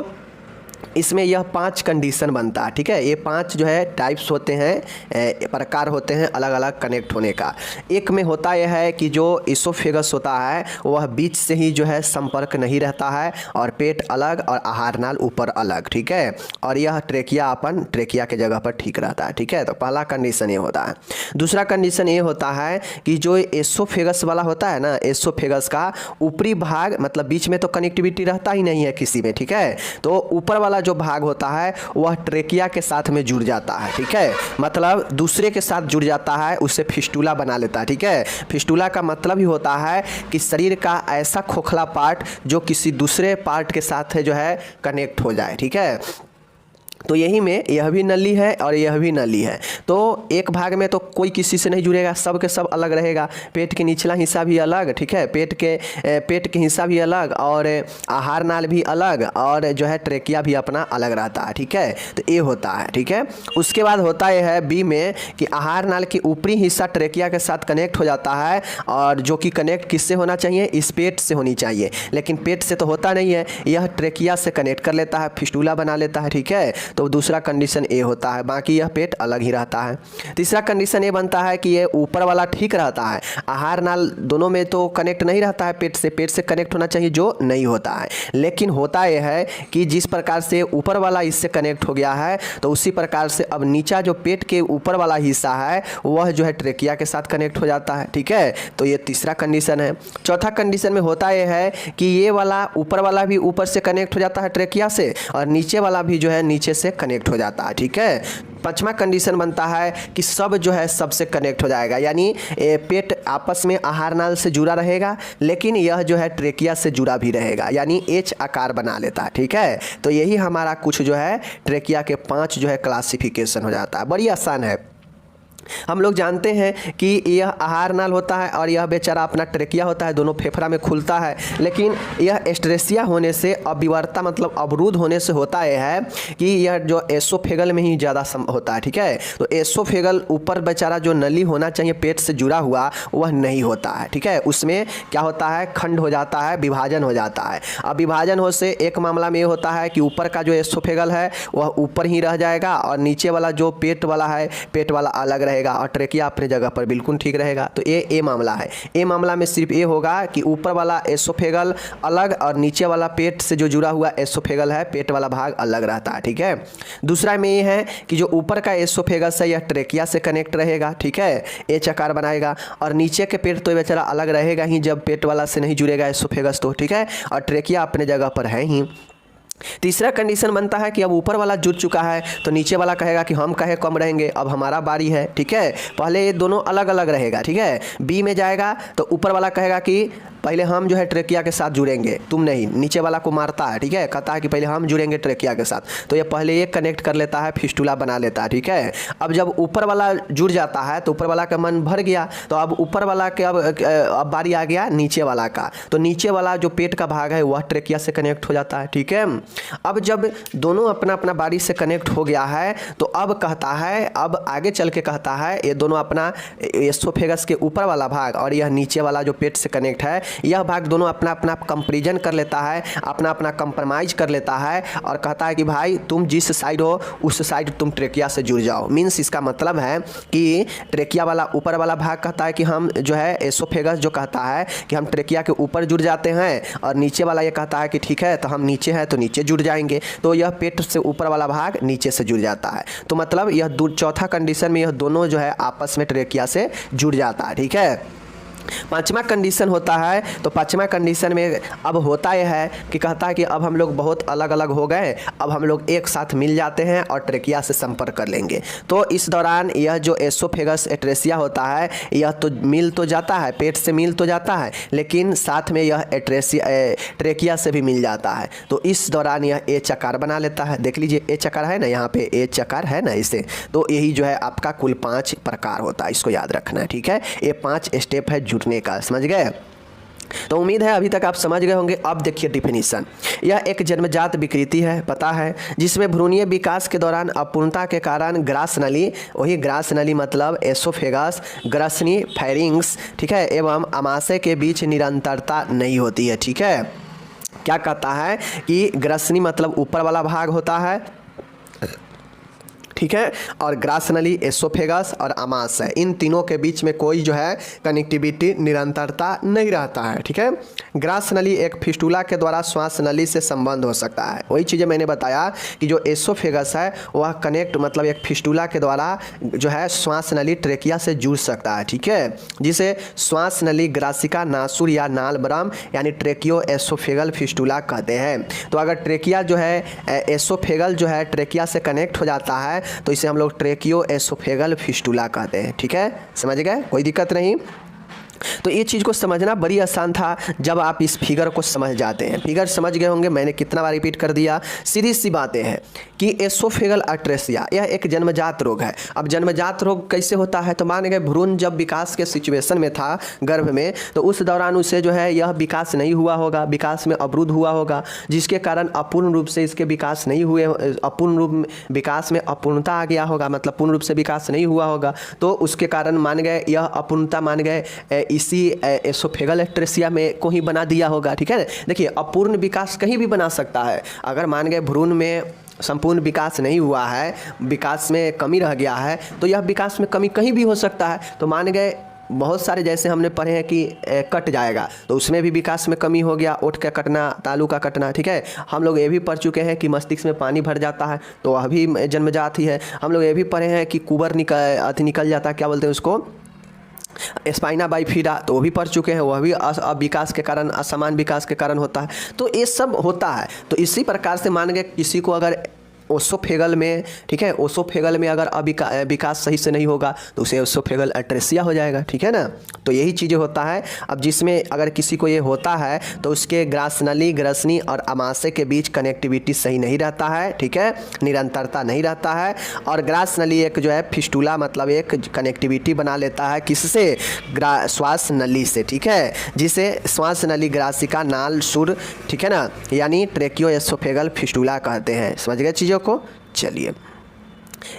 इसमें यह 5 कंडीशन बनता है। ठीक है, ये 5 जो है टाइप्स होते हैं, प्रकार होते हैं अलग अलग कनेक्ट होने का। एक में होता यह है कि जो इसोफेगस होता है वह बीच से ही जो है संपर्क नहीं रहता है, और पेट अलग और आहार नाल ऊपर अलग। ठीक है, और यह ट्रेकिया के जगह पर ठीक रहता है। ठीक है, तो पहला कंडीशन ये होता है। दूसरा कंडीशन ये होता है कि जो एसोफेगस वाला होता है ना, एसोफेगस का ऊपरी भाग, मतलब बीच में तो कनेक्टिविटी रहता ही नहीं है किसी में। ठीक है, तो ऊपर वाला जो भाग होता है वह ट्रेकिया के साथ में जुड़ जाता है। ठीक है, मतलब दूसरे के साथ जुड़ जाता है, उससे फिस्टुला बना लेता है। ठीक है, फिस्टुला का मतलब ही होता है कि शरीर का ऐसा खोखला पार्ट जो किसी दूसरे पार्ट के साथ जो है कनेक्ट हो जाए। ठीक है, तो यही में यह भी नली है और यह भी नली है, तो एक भाग में तो कोई किसी से नहीं जुड़ेगा, सब के सब अलग रहेगा। पेट के निचला हिस्सा भी अलग। ठीक है, पेट के हिस्सा भी अलग, और आहार नाल भी अलग, और जो है ट्रेकिया भी अपना अलग रहता है। ठीक है, तो ये होता है। ठीक है, उसके बाद होता यह है बी में कि आहार नाल की ऊपरी हिस्सा ट्रेकिया के साथ कनेक्ट हो जाता है, और जो कि कनेक्ट किससे होना चाहिए, इस पेट से होनी चाहिए, लेकिन पेट से तो होता नहीं है, यह ट्रेकिया से कनेक्ट कर लेता है, फिस्टुला बना लेता है। ठीक है, तो दूसरा कंडीशन ए होता है, बाकी यह पेट अलग ही रहता है। तीसरा कंडीशन ये बनता है कि ये ऊपर वाला ठीक रहता है, आहार नाल दोनों में तो कनेक्ट नहीं रहता है पेट से कनेक्ट होना चाहिए, जो नहीं होता है। लेकिन होता यह है कि जिस प्रकार से ऊपर वाला इससे कनेक्ट हो गया है, तो उसी प्रकार से अब नीचा जो पेट के ऊपर वाला हिस्सा है वह जो है ट्रेकिया के साथ कनेक्ट हो जाता है। ठीक है, तो ये तीसरा कंडीशन है। चौथा कंडीशन में होता यह है कि ये वाला ऊपर वाला भी ऊपर से कनेक्ट हो जाता है ट्रेकिया से, और नीचे वाला भी जो है नीचे से कनेक्ट हो जाता है। ठीक है, पांचवा कंडीशन बनता है कि सब जो है सबसे कनेक्ट हो जाएगा, यानी पेट आपस में आहार नाल से जुड़ा रहेगा, लेकिन यह जो है ट्रेकिया से जुड़ा भी रहेगा, यानी एच आकार बना लेता है। ठीक है, तो यही हमारा कुछ जो है ट्रेकिया के 5 जो है क्लासिफिकेशन हो जाता है। बड़ी आसान है। हम लोग जानते हैं कि यह आहार नाल होता है और यह बेचारा अपना ट्रेकिया होता है, दोनों फेफड़ा में खुलता है, लेकिन यह एस्ट्रेसिया होने से, अविवर्ता मतलब अवरुद्ध होने से होता यह है कि यह जो एसोफेगल में ही ज़्यादा होता है। ठीक है, तो एसोफेगल ऊपर बेचारा जो नली होना चाहिए पेट से जुड़ा हुआ वह नहीं होता है। ठीक है, उसमें क्या होता है, खंड हो जाता है, विभाजन हो जाता है। अब विभाजन हो से एक मामला में ये होता है कि ऊपर का जो एसोफेगल है वह ऊपर ही रह जाएगा और नीचे वाला जो पेट वाला है, पेट वाला अलग रहेगा और ट्रेकिया अपने जगह पर बिल्कुल ठीक रहेगा। तो ये ए मामला है। ए मामला में सिर्फ ये होगा कि ऊपर वाला एसोफेगल अलग और नीचे वाला पेट से जो जुड़ा हुआ एसोफेगल है, पेट वाला भाग अलग रहता है। ठीक है, दूसरा में ये है कि जो ऊपर का एसोफेगस है यह ट्रेकिया से कनेक्ट रहेगा। ठीक है, एच आकार बनाएगा और नीचे के पेट तो बेचारा अलग रहेगा ही जब पेट वाला से नहीं जुड़ेगा एसोफेगस तो। ठीक है, और ट्रेकिया अपने जगह पर है ही। तीसरा कंडीशन बनता है कि अब ऊपर वाला जुड़ चुका है तो नीचे वाला कहेगा कि हम कहे कम रहेंगे, अब हमारा बारी है। ठीक है, पहले ये दोनों अलग अलग रहेगा। ठीक है, बी में जाएगा तो ऊपर वाला कहेगा कि पहले हम जो है ट्रेकिया के साथ जुड़ेंगे, तुम नहीं। नीचे वाला को मारता है। ठीक है, कहता है कि पहले हम जुड़ेंगे ट्रेकिया के साथ, तो ये पहले ये कनेक्ट कर लेता है, फिस्टुला बना लेता है। ठीक है, अब जब ऊपर वाला जुड़ जाता है तो ऊपर वाला का मन भर गया, तो अब ऊपर वाला के अब बारी आ गया नीचे वाला का, तो नीचे वाला जो पेट का भाग है वह ट्रेकिया से कनेक्ट हो जाता है। ठीक है, अब जब दोनों अपना अपना बारी से कनेक्ट हो गया है तो अब कहता है, अब आगे चल के कहता है ये दोनों अपना एसोफेगस के ऊपर वाला भाग और यह नीचे वाला जो पेट से कनेक्ट है यह भाग दोनों अपना अपना कंपैरिजन कर लेता है, अपना अपना कंप्रोमाइज कर लेता है और कहता है कि भाई तुम जिस साइड हो उस साइड तुम ट्रेकिया से जुड़ जाओ। मीन्स इसका मतलब है कि ट्रेकिया वाला ऊपर वाला भाग कहता है कि हम जो है एसोफेगस जो कहता है कि हम ट्रेकिया के ऊपर जुड़ जाते हैं और नीचे वाला ये कहता है कि ठीक है तो हम नीचे हैं तो नीचे जुड़ जाएंगे, तो यह पेट से ऊपर वाला भाग नीचे से जुड़ जाता है। तो मतलब यह चौथा कंडीशन में यह दोनों जो है आपस में ट्रेकिया से जुड़ जाता है। ठीक है, पांचवा कंडीशन होता है तो पांचवा कंडीशन में अब होता यह है कि कहता है कि अब हम लोग बहुत अलग अलग हो गए, अब हम लोग एक साथ मिल जाते हैं और ट्रेकिया से संपर्क कर लेंगे। तो इस दौरान यह जो एसोफेगस एट्रेसिया होता है यह तो मिल तो जाता है, पेट से मिल तो जाता है, लेकिन साथ में यह ट्रेकिया से भी मिल जाता है। तो इस दौरान यह एच आकार बना लेता है। देख लीजिए एच आकार है ना, यहाँ पे एच आकार है ना इसे, तो यही जो है आपका कुल 5 प्रकार होता है, इसको याद रखना है। ठीक है, ये 5 स्टेप है जुड़ने का, समझ गए? तो उम्मीद है अभी तक आप समझ गए होंगे। अब देखिए डिफिनीशन, यह एक जन्मजात विकृति है, पता है, जिसमें भ्रूणीय विकास के दौरान अपूर्णता के कारण ग्रास नली, वही ग्रास नली मतलब एसोफेगस, ग्रसनी, फेरिंग्स, ठीक है, एवं आमाशय के बीच निरंतरता नहीं होती है। ठीक है, क्या कहता है कि ग्रसनी मतलब ऊपर वाला भाग होता है, ठीक है, और ग्रास नली, एसोफेगस और आमाशय, इन तीनों के बीच में कोई जो है कनेक्टिविटी, निरंतरता नहीं रहता है। ठीक है, ग्रास नली एक फिस्टुला के द्वारा श्वास नली से संबंध हो सकता है। वही चीज़ें मैंने बताया कि जो एसोफेगस है वह कनेक्ट मतलब एक फिस्टुला के द्वारा जो है श्वास नली ट्रेकिया से जुड़ सकता है। ठीक है, जिसे श्वास नली ग्रासिका नासुर या नालब्रम यानी ट्रेकियो एसोफेगल फिस्टुला कहते हैं। तो अगर ट्रेकिया जो है एसोफेगल जो है ट्रेकिया से कनेक्ट हो जाता है तो इसे हम लोग ट्रेकियो एसोफेगल फिस्टुला कहते हैं। ठीक है, समझ गए, कोई दिक्कत नहीं। तो ये चीज़ को समझना बड़ी आसान था जब आप इस फिगर को समझ जाते हैं। फिगर समझ गए होंगे, मैंने कितना बार रिपीट कर दिया। सीधी सी बातें हैं कि एसोफेगल एट्रेसिया यह एक जन्मजात रोग है। अब जन्मजात रोग कैसे होता है, तो मान गए भ्रूण जब विकास के सिचुएशन में था गर्भ में, तो उस दौरान उसे जो है यह विकास नहीं हुआ होगा, विकास में अवरुद्ध हुआ होगा, जिसके कारण अपूर्ण रूप से इसके विकास नहीं हुए, अपूर्ण रूप विकास में अपूर्णता आ गया होगा, मतलब पूर्ण रूप से विकास नहीं हुआ होगा। तो उसके कारण मान गए यह अपूर्णता मान गए इसी एसोफेगल एट्रेसिया में को ही बना दिया होगा। ठीक है, देखिए अपूर्ण विकास कहीं भी बना सकता है। अगर मान गए भ्रूण में संपूर्ण विकास नहीं हुआ है, विकास में कमी रह गया है, तो यह विकास में कमी कहीं भी हो सकता है। तो मान गए बहुत सारे जैसे हमने पढ़े हैं कि कट जाएगा तो उसमें भी विकास में कमी हो गया, ओठ का कटना, तालू का कटना। ठीक है, हम लोग ये भी पढ़ चुके हैं कि मस्तिष्क में पानी भर जाता है तो वह भी जन्मजात ही है। हम लोग ये भी पढ़े हैं कि कुबर निकल जाता है, क्या बोलते हैं उसको, स्पाइना बाइफिडा, तो वो भी पढ़ चुके हैं, वह भी विकास के कारण, असमान विकास के कारण होता है। तो ये सब होता है। तो इसी प्रकार से मान गए किसी को अगर ओसोफेगल में, ठीक है, ओसोफेगल में अगर विकास सही से नहीं होगा तो उसे ओसोफेगल एट्रेसिया हो जाएगा, ठीक है ना। तो यही चीज़ें होता है। अब जिसमें अगर किसी को ये होता है तो उसके ग्रासनली, ग्रसनी और अमाशय के बीच कनेक्टिविटी सही नहीं रहता है, ठीक है, निरंतरता नहीं रहता है। और ग्रासनली एक जो है फिस्टूला मतलब एक कनेक्टिविटी बना लेता है, किससे, श्वास नली से, ठीक है, जिसे श्वास नली ग्रासिका नाल सुर, ठीक है ना, यानी ट्रेकियोएसोफेगल फिस्टूला कहते हैं। समझ गए चीज़ों को। चलिए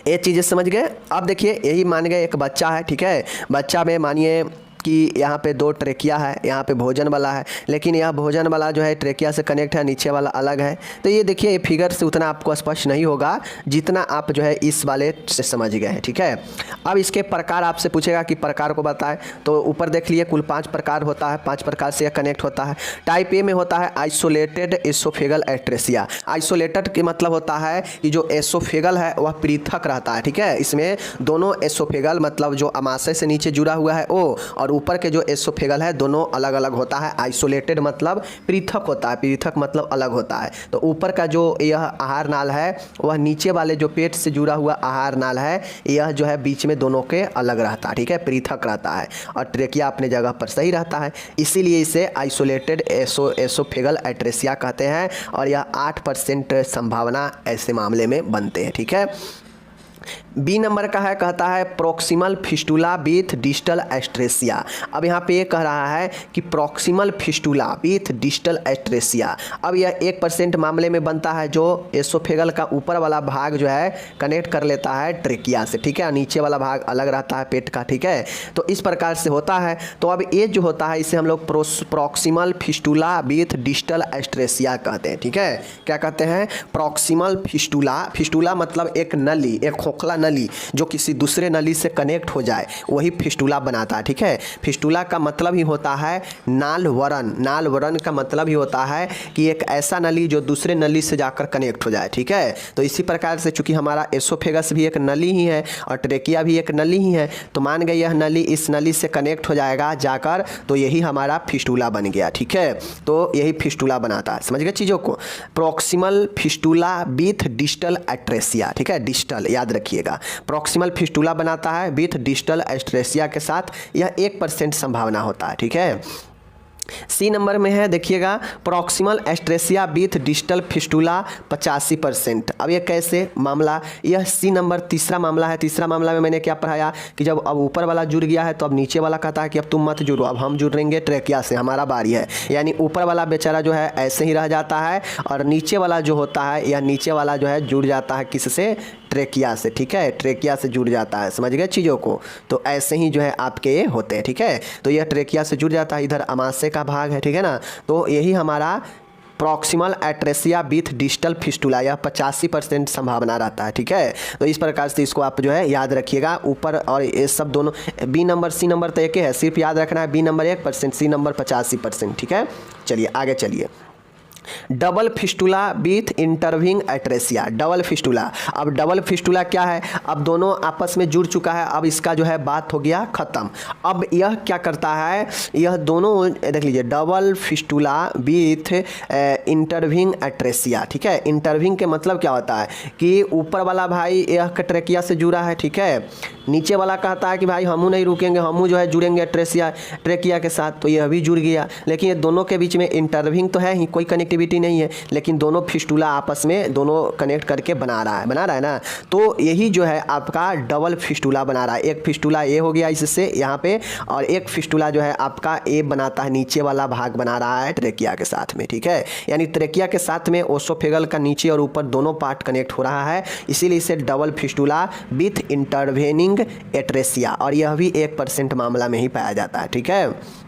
ये चीज़ें समझ गए। अब देखिए यही मान गए एक बच्चा है, ठीक है, बच्चा में मानिए कि यहाँ पे 2 ट्रेकिया है, यहाँ पे भोजन वाला है, लेकिन यह भोजन वाला जो है ट्रेकिया से कनेक्ट है, नीचे वाला अलग है। तो ये देखिए ये फिगर से उतना आपको स्पष्ट नहीं होगा जितना आप जो है इस वाले से समझ गए हैं, ठीक है। अब इसके प्रकार आपसे पूछेगा कि प्रकार को बताएं, तो ऊपर देख लिए कुल 5 प्रकार होता है, 5 प्रकार से यह कनेक्ट होता है। टाइप ए में होता है आइसोलेटेड एसोफेगल एट्रेसिया। आइसोलेटेड के मतलब होता है कि जो एसोफेगल है वह पृथक रहता है, ठीक है, इसमें दोनों एसोफेगल मतलब जो अमाशय से नीचे जुड़ा हुआ है वो और ऊपर के जो एसोफेगल है दोनों अलग अलग होता है। आइसोलेटेड मतलब पृथक होता है, पृथक मतलब अलग होता है। तो ऊपर का जो यह आहार नाल है वह नीचे वाले जो पेट से जुड़ा हुआ आहार नाल है यह जो है बीच में दोनों के अलग रहता है, ठीक है, पृथक रहता है। और ट्रेकिया अपने जगह पर सही रहता है, इसीलिए इसे आइसोलेटेड एसोफेगल एट्रेसिया कहते हैं। और यह 8% संभावना ऐसे मामले में बनते हैं, ठीक है। बी नंबर का है, कहता है प्रॉक्सिमल फिस्टूला विथ डिस्टल एस्ट्रेसिया। अब यहाँ पे ये कह रहा है कि प्रॉक्सिमल फिस्टूला विथ डिस्टल एस्ट्रेसिया। अब यह 1% मामले में बनता है जो एसोफेगल का ऊपर वाला भाग जो है कनेक्ट कर लेता है ट्रेकिया से, ठीक है, नीचे वाला भाग अलग रहता है पेट का, ठीक है। तो इस प्रकार से होता है। तो अब ये जो होता है इसे हम लोग प्रॉक्सिमल फिस्टूला विथ डिस्टल एस्ट्रेसिया कहते हैं, ठीक है। क्या कहते हैं, प्रॉक्सिमल फिस्टूला। फिस्टूला मतलब एक नली, एक खोखला नली जो किसी दूसरे नली से कनेक्ट हो जाए वही फिस्टूला बनाता है, ठीक है। फिस्टूला का मतलब ही होता है नाल वरण। नाल वरण का मतलब ही होता है कि एक ऐसा नली जो दूसरे नली से जाकर कनेक्ट हो जाए, ठीक है। तो इसी प्रकार से चूंकि हमारा एसोफेगस भी एक नली ही है और ट्रेकिया भी एक नली ही है, तो मान गए यह नली इस नली से कनेक्ट हो जाएगा जाकर, तो यही हमारा फिस्टूला बन गया, ठीक है। तो यही फिस्टूला बनाता है, समझ गए चीज़ों को। Proximal fistula with distal atresia, ठीक है, डिस्टल याद रखिएगा। प्रॉक्सिमल फिस्टूला बनाता है विथ डिस्टल एस्ट्रेसिया के साथ, यह 1% संभावना होता है, ठीक है। सी नंबर में है, देखिएगा, प्रॉक्सिमल एस्ट्रेसिया विथ डिस्टल फिस्टूला 85%। अब ये कैसे मामला, यह सी नंबर तीसरा मामला है। तीसरा मामला में मैंने क्या पढ़ाया कि जब अब ऊपर वाला जुड़ गया है तो अब नीचे वाला कहता है कि अब तुम मत जुड़ो, अब हम जुड़ेंगे ट्रेकिया से, हमारा बारी है। यानी ऊपर वाला बेचारा जो है ऐसे ही रह जाता है और नीचे वाला जो होता है यह नीचे वाला जो है जुड़ जाता है किससे, ट्रेकिया से, ठीक है, ट्रेकिया से जुड़ जाता है, समझ गए चीज़ों को। तो ऐसे ही जो है आपके ये होते हैं, ठीक है। तो यह ट्रेकिया से जुड़ जाता है, इधर अमाशय का भाग है, ठीक है ना। तो यही हमारा proximal atresia with distal fistula, यह 85% संभावना रहता है, ठीक है। तो इस प्रकार से इसको आप जो है याद रखिएगा। ऊपर और ये सब दोनों बी नंबर सी नंबर तो एक है, सिर्फ याद रखना है बी नंबर 1%, सी नंबर 85%, ठीक है। चलिए आगे चलिए। Double fistula with intervening atresia. Double fistula, अब डबल फिस्टूला क्या है, अब दोनों आपस में जुड़ चुका है, अब इसका जो है बात हो गया ख़त्म। अब यह क्या करता है, यह दोनों देख लीजिए, double fistula with intervening atresia, ठीक है। इंटरविंग के मतलब क्या होता है कि ऊपर वाला भाई यह ट्रेकिया से जुड़ा है, ठीक है, नीचे वाला कहता है कि भाई हमू नहीं रुकेंगे, हमू जो है जुड़ेंगे ट्रेकिया के साथ, तो यह भी जुड़ गया। लेकिन ये दोनों के बीच में इंटरविंग तो है ही, कोई कनेक्टिविटी नहीं है, लेकिन दोनों फिस्टूला आपस में दोनों कनेक्ट करके बना रहा है ना। तो यही जो है आपका डबल फिस्टूला बना रहा है। एक फिस्टूला ए हो गया इससे यहाँ पे, और एक फिस्टूला जो है आपका ए बनाता है, नीचे वाला भाग बना रहा है ट्रेकिया के साथ में, ठीक है। यानी ट्रेकिया के साथ में ओसोफेगल का नीचे और ऊपर दोनों पार्ट कनेक्ट हो रहा है, इसीलिए इसे double fistula with intervening atresia, और यह भी 1% मामला में ही पाया जाता है, ठीक है।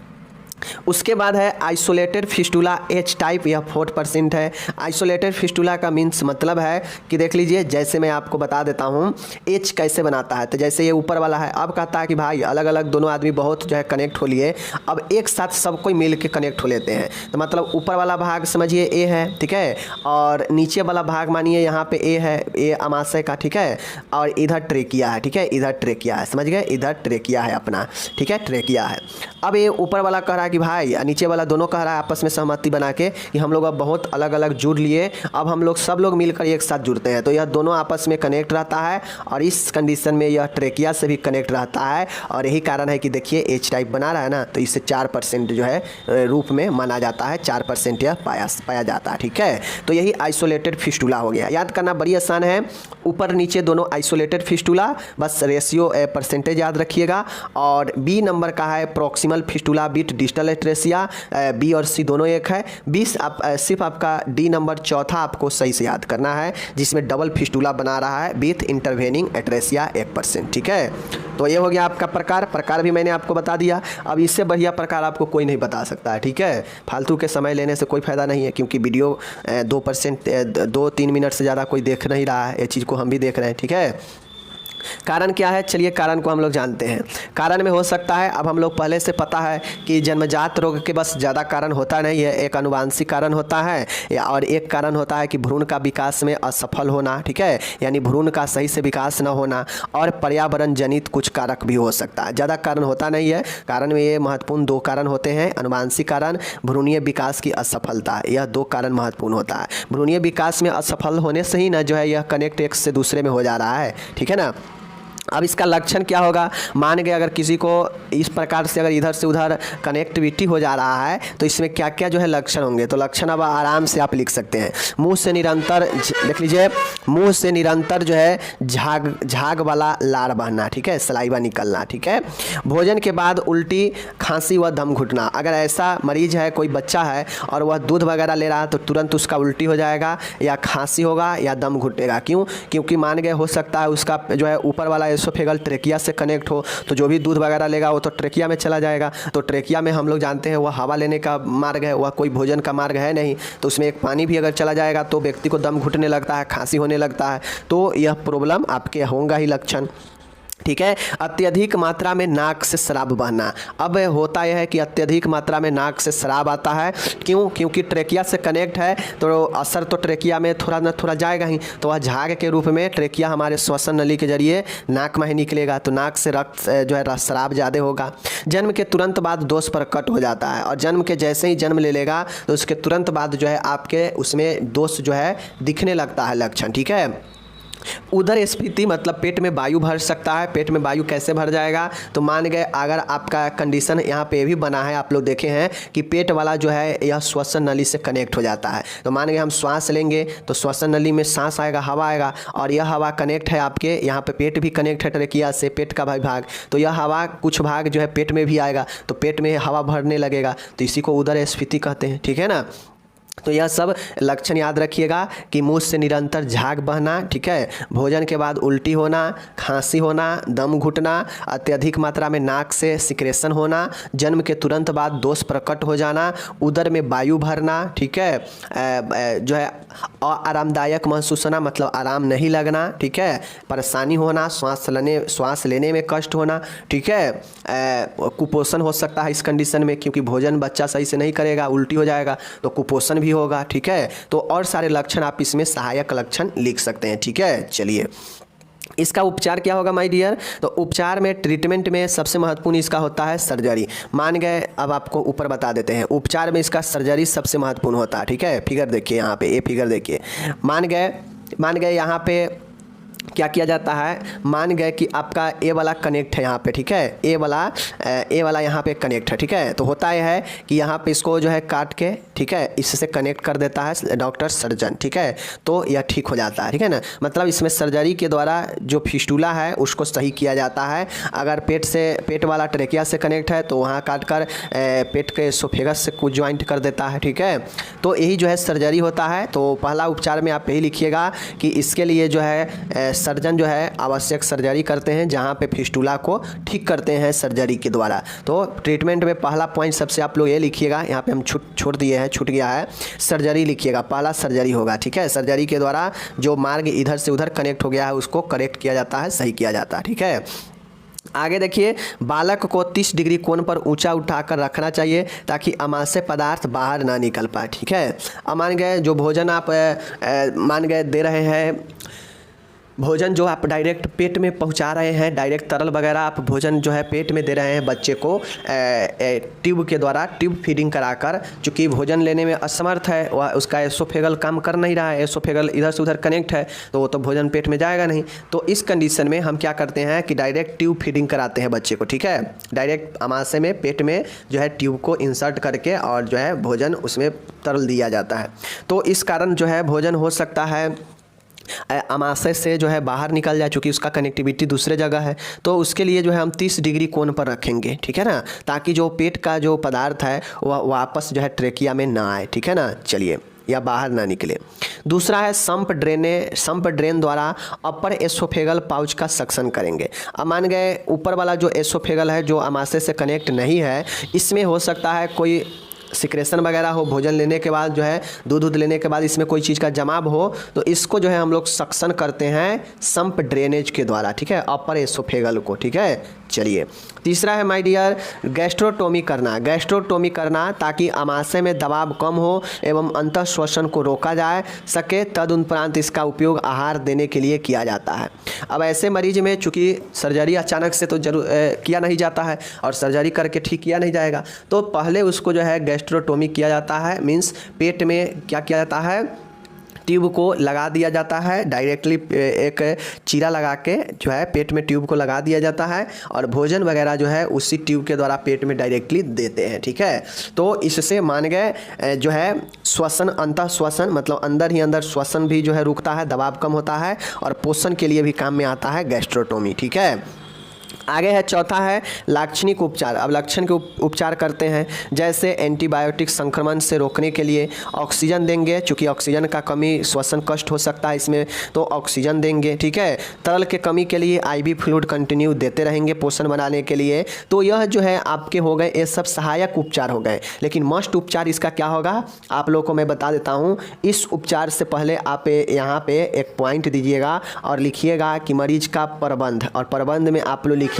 उसके बाद है आइसोलेटेड फिस्टूला एच टाइप, यह 4% है। आइसोलेटेड फिस्टूला का मीन्स मतलब है कि देख लीजिए, जैसे मैं आपको बता देता हूँ एच कैसे बनाता है। तो जैसे ये ऊपर वाला है, अब कहता है कि भाई अलग अलग दोनों आदमी बहुत जो है कनेक्ट हो लिए, अब एक साथ सब कोई मिल के कनेक्ट हो लेते हैं। तो मतलब ऊपर वाला भाग समझिए ए है, ठीक है, और नीचे वाला भाग मानिए यहाँ पे ए है, ए अमाशय का, ठीक है, और इधर ट्रेकिया है, ठीक है, इधर ट्रेकिया है, समझ गए, इधर ट्रेकिया है अपना, ठीक है, ट्रेकिया है। अब ये ऊपर वाला कह रहा है कि भाई नीचे वाला दोनों कह रहा है आपस में सहमति बना के कि हम लोग अब बहुत अलग अलग जुड़ लिए, अब हम लोग सब लोग मिलकर एक साथ जुड़ते हैं। तो यह दोनों आपस में कनेक्ट रहता है और इस कंडीशन में यह ट्रेकिया से भी कनेक्ट रहता है। और यही कारण है कि देखिए एच टाइप बना रहा है ना, तो इससे 4% जो है रूप में माना जाता है, 4% यह पाया जाता है। ठीक है, तो यही आइसोलेटेड फिस्टुला हो गया। याद करना बड़ी आसान है, ऊपर नीचे दोनों आइसोलेटेड फिस्टुला, बस रेशियो परसेंटेज याद रखिएगा। और बी नंबर का है proximal fistula with distal atresia, B और सी दोनों एक है। सिर्फ आपका डी नंबर चौथा आपको सही से याद करना है, जिसमें डबल फिस्टुला बना रहा है विथ इंटरवेनिंग एट्रेसिया 1%। ठीक है, तो ये हो गया आपका प्रकार भी मैंने आपको बता दिया। अब इससे बढ़िया प्रकार आपको कोई नहीं बता सकता है। ठीक है, फालतू के समय लेने से कोई फ़ायदा नहीं है, क्योंकि वीडियो 2-3 मिनट से ज़्यादा कोई देख नहीं रहा है, ये चीज़ को हम भी देख रहे हैं। ठीक है, कारण क्या है, चलिए कारण को हम लोग जानते हैं। कारण में हो सकता है, अब हम लोग पहले से पता है कि जन्मजात रोग के बस ज़्यादा कारण होता नहीं है, एक आनुवांशिक कारण होता है और एक कारण होता है कि भ्रूण का विकास में असफल होना। ठीक है, यानी भ्रूण का सही से विकास न होना, और पर्यावरण जनित कुछ कारक भी हो सकता है। ज़्यादा कारण होता नहीं है। कारण में ये महत्वपूर्ण 2 कारण होते हैं, आनुवांशिक कारण, भ्रूणीय विकास की असफलता, यह 2 कारण महत्वपूर्ण होता है। भ्रूणीय विकास में असफल होने से ही ना जो है यह कनेक्ट एक से दूसरे में हो जा रहा है। ठीक है ना। अब इसका लक्षण क्या होगा, मान गए अगर किसी को इस प्रकार से अगर इधर से उधर कनेक्टिविटी हो जा रहा है, तो इसमें क्या क्या जो है लक्षण होंगे। तो लक्षण अब आराम से आप लिख सकते हैं। मुंह से निरंतर, देख लीजिए, मुंह से निरंतर जो है झाग वाला लार बहना। ठीक है, सलाइवा निकलना। ठीक है, भोजन के बाद उल्टी, खांसी व दम घुटना। अगर ऐसा मरीज है, कोई बच्चा है और वह दूध वगैरह ले रहा है, तो तुरंत उसका उल्टी हो जाएगा या खांसी होगा या दम घुटेगा। क्यों? क्योंकि मान गए हो सकता है उसका जो है ऊपर वाला एसोफेगल ट्रेकिया से कनेक्ट हो, तो जो भी दूध वगैरह लेगा वो तो ट्रेकिया में चला जाएगा। तो ट्रेकिया में हम लोग जानते हैं वह हवा लेने का मार्ग है, वह कोई भोजन का मार्ग है नहीं। तो उसमें एक पानी भी अगर चला जाएगा तो व्यक्ति को दम घुटने लगता है, खांसी होने लगता है। तो यह प्रॉब्लम आपके होगा ही लक्षण। ठीक है, अत्यधिक मात्रा में नाक से शराब बहना। अब होता यह है कि अत्यधिक मात्रा में नाक से शराब आता है। क्यों? क्योंकि ट्रेकिया से कनेक्ट है, तो असर तो ट्रेकिया में थोड़ा न थोड़ा जाएगा ही। तो वह झाग के रूप में ट्रेकिया हमारे श्वसन नली के जरिए नाक में ही निकलेगा, तो नाक से रक्त जो है शराब ज़्यादा होगा। जन्म के तुरंत बाद दोष प्रकट हो जाता है, और जन्म के जैसे ही जन्म ले लेगा तो उसके तुरंत बाद जो है आपके उसमें दोष जो है दिखने लगता है लक्षण। ठीक है, उदर स्फीति मतलब पेट में वायु भर सकता है। पेट में वायु कैसे भर जाएगा, तो मान गए अगर आपका कंडीशन यहाँ पे भी बना है, आप लोग देखे हैं कि पेट वाला जो है यह श्वसन नली से कनेक्ट हो जाता है। तो मान गए हम श्वास लेंगे तो श्वसन नली में सांस आएगा, हवा आएगा, और यह हवा कनेक्ट है आपके यहाँ पे, पेट भी कनेक्ट है ट्रेकिया से, पेट का भाग। तो यह हवा कुछ भाग जो है पेट में भी आएगा, तो पेट में हवा भरने लगेगा, तो इसी को उदर स्फीति कहते हैं। ठीक है ना। तो यह सब लक्षण याद रखिएगा कि मुंह से निरंतर झाग बहना। ठीक है, भोजन के बाद उल्टी होना, खांसी होना, दम घुटना, अत्यधिक मात्रा में नाक से सिक्रेशन होना, जन्म के तुरंत बाद दोष प्रकट हो जाना, उदर में वायु भरना। ठीक है, जो है आरामदायक महसूस होना, मतलब आराम नहीं लगना। ठीक है, परेशानी होना, श्वास लेने में कष्ट होना। ठीक है, कुपोषण हो सकता है इस कंडीशन में, क्योंकि भोजन बच्चा सही से नहीं करेगा, उल्टी हो जाएगा, तो कुपोषण भी होगा। ठीक है, तो और सारे लक्षण आप इसमें सहायक लक्षण लिख सकते हैं। ठीक है, चलिए इसका उपचार क्या होगा माय डियर। तो उपचार में, ट्रीटमेंट में सबसे महत्वपूर्ण इसका होता है सर्जरी। मान गए, अब आपको ऊपर बता देते हैं, उपचार में इसका सर्जरी सबसे महत्वपूर्ण होता है। ठीक है, फिगर देखिए यहाँ पे, ये फिगर देखिए, मान गए यहाँ पे क्या किया जाता है, मान गए कि आपका ए वाला कनेक्ट है यहाँ पे। ठीक है, ए वाला यहाँ पे कनेक्ट है। ठीक है, तो होता यह है कि यहाँ पे इसको जो है काट के, ठीक है, इससे कनेक्ट कर देता है डॉक्टर सर्जन। ठीक है, तो यह ठीक हो जाता है। ठीक है ना, मतलब इसमें सर्जरी के द्वारा जो फिस्टुला है उसको सही किया जाता है। अगर पेट वाला ट्रेकिया से कनेक्ट है तो वहाँ काट कर पेट के एसोफेगस से कुछ ज्वाइंट कर देता है। ठीक है, तो यही जो है सर्जरी होता है। तो पहला उपचार में आप यही लिखिएगा कि इसके लिए जो है सर्जन जो है आवश्यक सर्जरी करते हैं, जहाँ पे फिस्टुला को ठीक करते हैं सर्जरी के द्वारा। तो ट्रीटमेंट में पहला पॉइंट सबसे आप लोग ये लिखिएगा, यहाँ पे हम छोड़ दिए हैं, छूट गया है, सर्जरी लिखिएगा, पहला सर्जरी होगा। ठीक है, सर्जरी के द्वारा जो मार्ग इधर से उधर कनेक्ट हो गया है उसको करेक्ट किया जाता है, सही किया जाता है। ठीक है, आगे देखिए, बालक को 30 डिग्री कोण पर ऊंचा उठाकर रखना चाहिए ताकि अमाशय पदार्थ बाहर ना निकल पाए। ठीक है, अब मान गए जो भोजन आप मान गए दे रहे हैं, भोजन जो आप डायरेक्ट पेट में पहुंचा रहे हैं, डायरेक्ट तरल वगैरह आप भोजन जो है पेट में दे रहे हैं बच्चे को ट्यूब के द्वारा, ट्यूब फीडिंग कराकर, चूँकि भोजन लेने में असमर्थ है, वह उसका एसोफेगल काम कर नहीं रहा है, एसोफेगल इधर से उधर कनेक्ट है, तो वो तो भोजन पेट में जाएगा नहीं। तो इस कंडीशन में हम क्या करते हैं कि डायरेक्ट ट्यूब फीडिंग कराते हैं बच्चे को, ठीक है। डायरेक्ट अमाशय में पेट में जो है ट्यूब को इंसर्ट करके और जो है भोजन उसमें तरल दिया जाता है। तो इस कारण जो है भोजन हो सकता है अमाशय से जो है बाहर निकल जाए, चूँकि उसका कनेक्टिविटी दूसरे जगह है। तो उसके लिए जो है हम 30 डिग्री कोण पर रखेंगे, ठीक है ना, ताकि जो पेट का जो पदार्थ है वह वापस जो है ट्रेकिया में ना आए, ठीक है ना, चलिए, या बाहर ना निकले। दूसरा है संप ड्रेन द्वारा अपर एसोफेगल पाउच का सक्शन करेंगे। अब मान गए ऊपर वाला जो एसोफेगल है जो अमाशय से कनेक्ट नहीं है, इसमें हो सकता है कोई सिक्रेशन वगैरह हो, भोजन लेने के बाद जो है दूध लेने के बाद इसमें कोई चीज़ का जमाव हो, तो इसको जो है हम लोग सक्शन करते हैं संप ड्रेनेज के द्वारा, ठीक है, अपर एसोफेगल को, ठीक है। चलिए, तीसरा है माय डियर गैस्ट्रोटोमी करना ताकि अमाशय में दबाव कम हो एवं अंतः श्वसन को रोका जा सके, तदुपरांत इसका उपयोग आहार देने के लिए किया जाता है। अब ऐसे मरीज में चूँकि सर्जरी अचानक से तो जरूर किया नहीं जाता है और सर्जरी करके ठीक किया नहीं जाएगा, तो पहले उसको जो है गैस्ट्रोटोमी किया जाता है, मीन्स पेट में क्या किया जाता है, ट्यूब को लगा दिया जाता है, डायरेक्टली एक चीरा लगा के जो है पेट में ट्यूब को लगा दिया जाता है और भोजन वगैरह जो है उसी ट्यूब के द्वारा पेट में डायरेक्टली देते हैं, ठीक है। तो इससे मान गए जो है श्वसन, अंतः श्वसन मतलब अंदर ही अंदर श्वसन भी जो है रुकता है, दबाव कम होता है और पोषण के लिए भी काम में आता है गैस्ट्रोटोमी, ठीक है। आगे है चौथा है लाक्षणिक उपचार। अब लक्षण के उपचार करते हैं, जैसे एंटीबायोटिक संक्रमण से रोकने के लिए ऑक्सीजन देंगे, चूँकि ऑक्सीजन का कमी श्वसन कष्ट हो सकता है इसमें, तो ऑक्सीजन देंगे, ठीक है। तरल के कमी के लिए आईवी फ्लूइड कंटिन्यू देते रहेंगे पोषण बनाने के लिए। तो यह जो है आपके हो गए, ये सब सहायक उपचार हो गए, लेकिन मस्ट उपचार इसका क्या होगा आप लोगों को मैं बता देता हूँ। इस उपचार से पहले आप यहाँ पे एक पॉइंट दीजिएगा और लिखिएगा कि मरीज का प्रबंध, और प्रबंध में आप लोग लिखिएगा,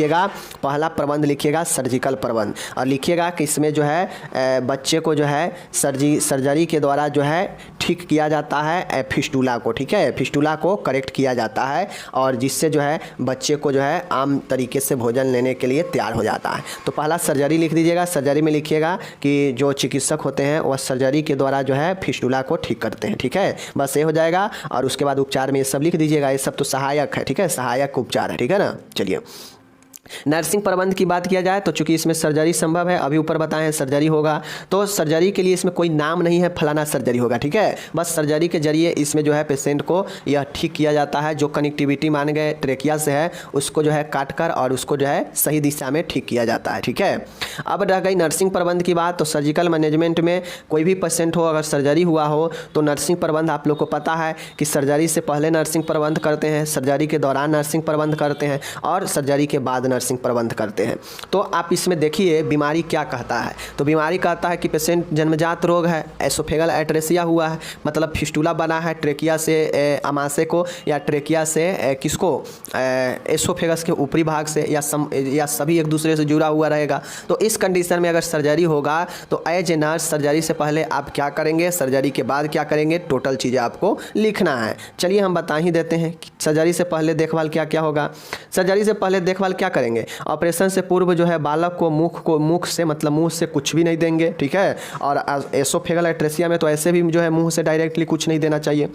पहला प्रबंध लिखिएगा सर्जिकल प्रबंध, और लिखिएगा कि इसमें जो है बच्चे को जो है सर्जरी के द्वारा जो है ठीक किया जाता है फिस्टूला को, ठीक है, फिस्टूला को करेक्ट किया जाता है और जिससे जो है बच्चे को जो है आम तरीके से भोजन लेने के लिए तैयार हो जाता है। तो पहला सर्जरी लिख दीजिएगा, सर्जरी में लिखिएगा कि जो चिकित्सक होते हैं वह सर्जरी के द्वारा जो है फिस्टूला को ठीक करते हैं, ठीक है, बस ये हो जाएगा। और उसके बाद उपचार में ये सब लिख दीजिएगा, ये सब तो सहायक है, ठीक है, सहायक उपचार है, ठीक है ना। चलिए, नर्सिंग प्रबंध की बात किया जाए तो चूंकि इसमें सर्जरी संभव है, अभी ऊपर बताएं सर्जरी होगा, तो सर्जरी के लिए इसमें कोई नाम नहीं है फलाना सर्जरी होगा, ठीक है, बस सर्जरी के जरिए इसमें जो है पेशेंट को यह ठीक किया जाता है, जो कनेक्टिविटी मान गए ट्रेकिया से है उसको जो है काट कर और उसको जो है सही दिशा में ठीक किया जाता है, ठीक है। अब रह गई नर्सिंग प्रबंध की बात, तो सर्जिकल मैनेजमेंट में कोई भी पेशेंट हो, अगर सर्जरी हुआ हो तो नर्सिंग प्रबंध आप लोग को पता है कि सर्जरी से पहले नर्सिंग प्रबंध करते हैं, सर्जरी के दौरान नर्सिंग प्रबंध करते हैं और सर्जरी के बाद नर्सिंग प्रबंध करते हैं। तो आप इसमें देखिए बीमारी क्या कहता है, तो बीमारी कहता है कि पेशेंट जन्मजात रोग है, एसोफेगल एट्रेसिया हुआ है, मतलब फिस्टूला बना है ट्रेकिया से अमाशय को, या ट्रेकिया से किसको, एसोफेगस के ऊपरी भाग से, या सभी एक दूसरे से जुड़ा हुआ रहेगा। तो इस कंडीशन में अगर सर्जरी होगा तो एज ए नर्स सर्जरी से पहले आप क्या करेंगे, सर्जरी के बाद क्या करेंगे, टोटल चीज़ें आपको लिखना है। चलिए हम बता ही देते हैं कि सर्जरी से पहले देखभाल क्या क्या होगा। सर्जरी से पहले देखभाल क्या करेंगे, ऑपरेशन से पूर्व जो है बालक को मुख से, मतलब मुंह से कुछ भी नहीं देंगे, ठीक है, और एसोफेगल एट्रेसिया में तो ऐसे भी जो है मुंह से डायरेक्टली कुछ नहीं देना चाहिए।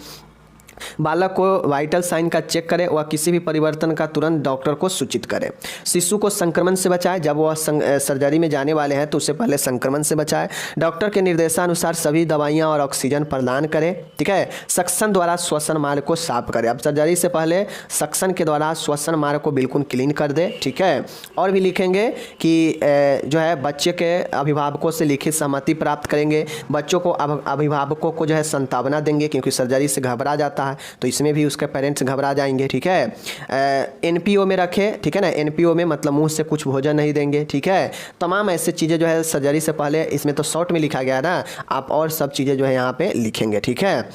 बालक को वाइटल साइन का चेक करें, वह किसी भी परिवर्तन का तुरंत डॉक्टर को सूचित करें। शिशु को संक्रमण से बचाएं, जब वह सर्जरी में जाने वाले हैं तो उससे पहले संक्रमण से बचाएं। डॉक्टर के निर्देशानुसार सभी दवाइयां और ऑक्सीजन प्रदान करें, ठीक है। सक्शन द्वारा श्वसन मार्ग को साफ करें, अब सर्जरी से पहले सक्शन के द्वारा श्वसन मार्ग को बिल्कुल क्लीन कर दे, ठीक है। और भी लिखेंगे कि जो है बच्चे के अभिभावकों से लिखित सहमति प्राप्त करेंगे, बच्चों को अभिभावकों को जो है सांत्वना देंगे, क्योंकि सर्जरी से घबरा जाता है तो इसमें भी उसके पेरेंट्स घबरा जाएंगे, ठीक है। एनपीओ में रखें, ठीक है ना, एनपीओ में मतलब मुंह से कुछ भोजन नहीं देंगे, ठीक है। तमाम ऐसे चीज़ें जो है सर्जरी से पहले, इसमें तो शॉर्ट में लिखा गया ना, आप और सब चीज़ें जो है यहाँ पे लिखेंगे, ठीक है।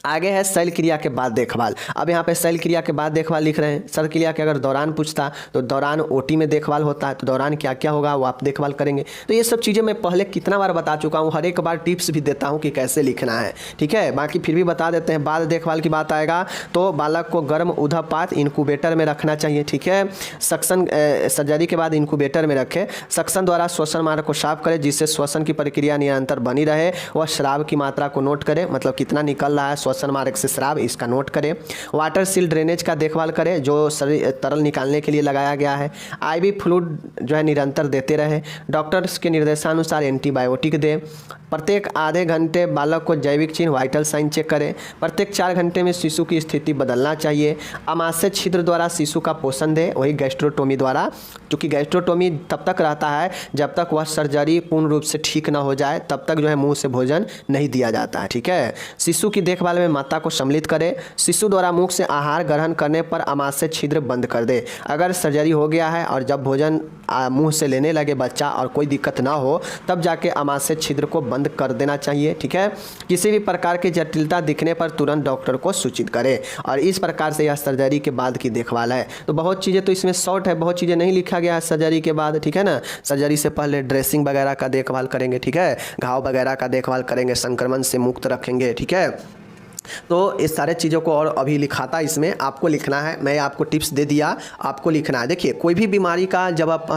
आगे है शल्य क्रिया के बाद देखभाल। अब यहाँ पे शल्य क्रिया के बाद देखभाल लिख रहे हैं। शल्य क्रिया के अगर दौरान पूछता तो दौरान ओटी में देखभाल होता है, तो दौरान क्या क्या होगा वो आप देखभाल करेंगे। तो ये सब चीज़ें मैं पहले कितना बार बता चुका हूँ, हर एक बार टिप्स भी देता हूँ कि कैसे लिखना है, ठीक है। बाकी फिर भी बता देते हैं। बाद देखभाल की बात आएगा तो बालक को गर्म ऊर्ध्वपात इनक्यूबेटर में रखना चाहिए, ठीक है। सक्शन सर्जरी के बाद इनक्यूबेटर में रखें। सक्शन द्वारा श्वसन मार्ग को साफ करें जिससे श्वसन की प्रक्रिया निरंतर बनी रहे। वह श्राव की मात्रा को नोट करें, मतलब कितना निकल रहा है श्वसन मार्ग से श्राव, इसका नोट करें। वाटर सील ड्रेनेज का देखभाल करें जो शरीर तरल निकालने के लिए लगाया गया है। आईवी फ्लूइड जो है निरंतर देते रहे। डॉक्टर्स के निर्देशानुसार एंटीबायोटिक दें। प्रत्येक आधे घंटे बालक को जैविक चिन्ह वाइटल साइन चेक करें। प्रत्येक 4 घंटे में शिशु की स्थिति बदलना चाहिए। आमाशय छिद्र द्वारा शिशु का पोषण दें, वही गैस्ट्रोटोमी द्वारा, क्योंकि गैस्ट्रोटोमी तब तक रहता है जब तक वह सर्जरी पूर्ण रूप से ठीक ना हो जाए, तब तक जो है मुंह से भोजन नहीं दिया जाता है, ठीक है। शिशु की देखभाल में माता को सम्मिलित करें। शिशु द्वारा मुख से आहार ग्रहण करने पर आमाशय छिद्र बंद कर दे। अगर सर्जरी हो गया है और जब भोजन मुंह से लेने लगे बच्चा और कोई दिक्कत ना हो, तब जाके आमाशय छिद्र को बंद कर देना चाहिए, ठीक है। किसी भी प्रकार की जटिलता दिखने पर तुरंत डॉक्टर को सूचित करें। और इस प्रकार से यह सर्जरी के बाद की देखभाल है। तो बहुत चीज़ें तो इसमें शॉर्ट है, बहुत चीज़ें नहीं लिखा गया है सर्जरी के बाद, ठीक है ना। सर्जरी से पहले ड्रेसिंग वगैरह का देखभाल करेंगे, ठीक है। घाव वगैरह का देखभाल करेंगे, संक्रमण से मुक्त रखेंगे, ठीक है। तो इस सारे चीज़ों को और अभी लिखाता इसमें आपको लिखना है। मैं आपको टिप्स दे दिया, आपको लिखना है। देखिए कोई भी बीमारी का जब आप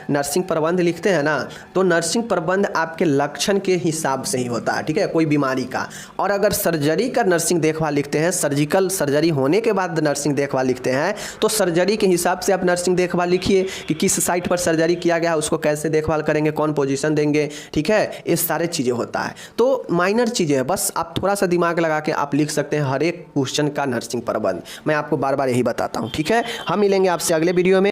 नर्सिंग प्रबंध लिखते हैं ना, तो नर्सिंग प्रबंध आपके लक्षण के हिसाब से ही होता है, ठीक है, कोई बीमारी का। और अगर सर्जरी का नर्सिंग देखभाल लिखते हैं, सर्जिकल सर्जरी होने के बाद नर्सिंग देखभाल लिखते हैं, तो सर्जरी के हिसाब से आप नर्सिंग देखभाल लिखिए कि किस साइट पर सर्जरी किया गया, उसको कैसे देखभाल करेंगे, कौन पोजीशन देंगे, ठीक है। ये सारे चीज़ें होता है। तो माइनर चीज़ें है, बस आप थोड़ा सा दिमाग लगा के आप लिख सकते हैं हर एक क्वेश्चन का नर्सिंग प्रबंध। मैं आपको बार बार यही बताता हूं, ठीक है। हम मिलेंगे आपसे अगले वीडियो में।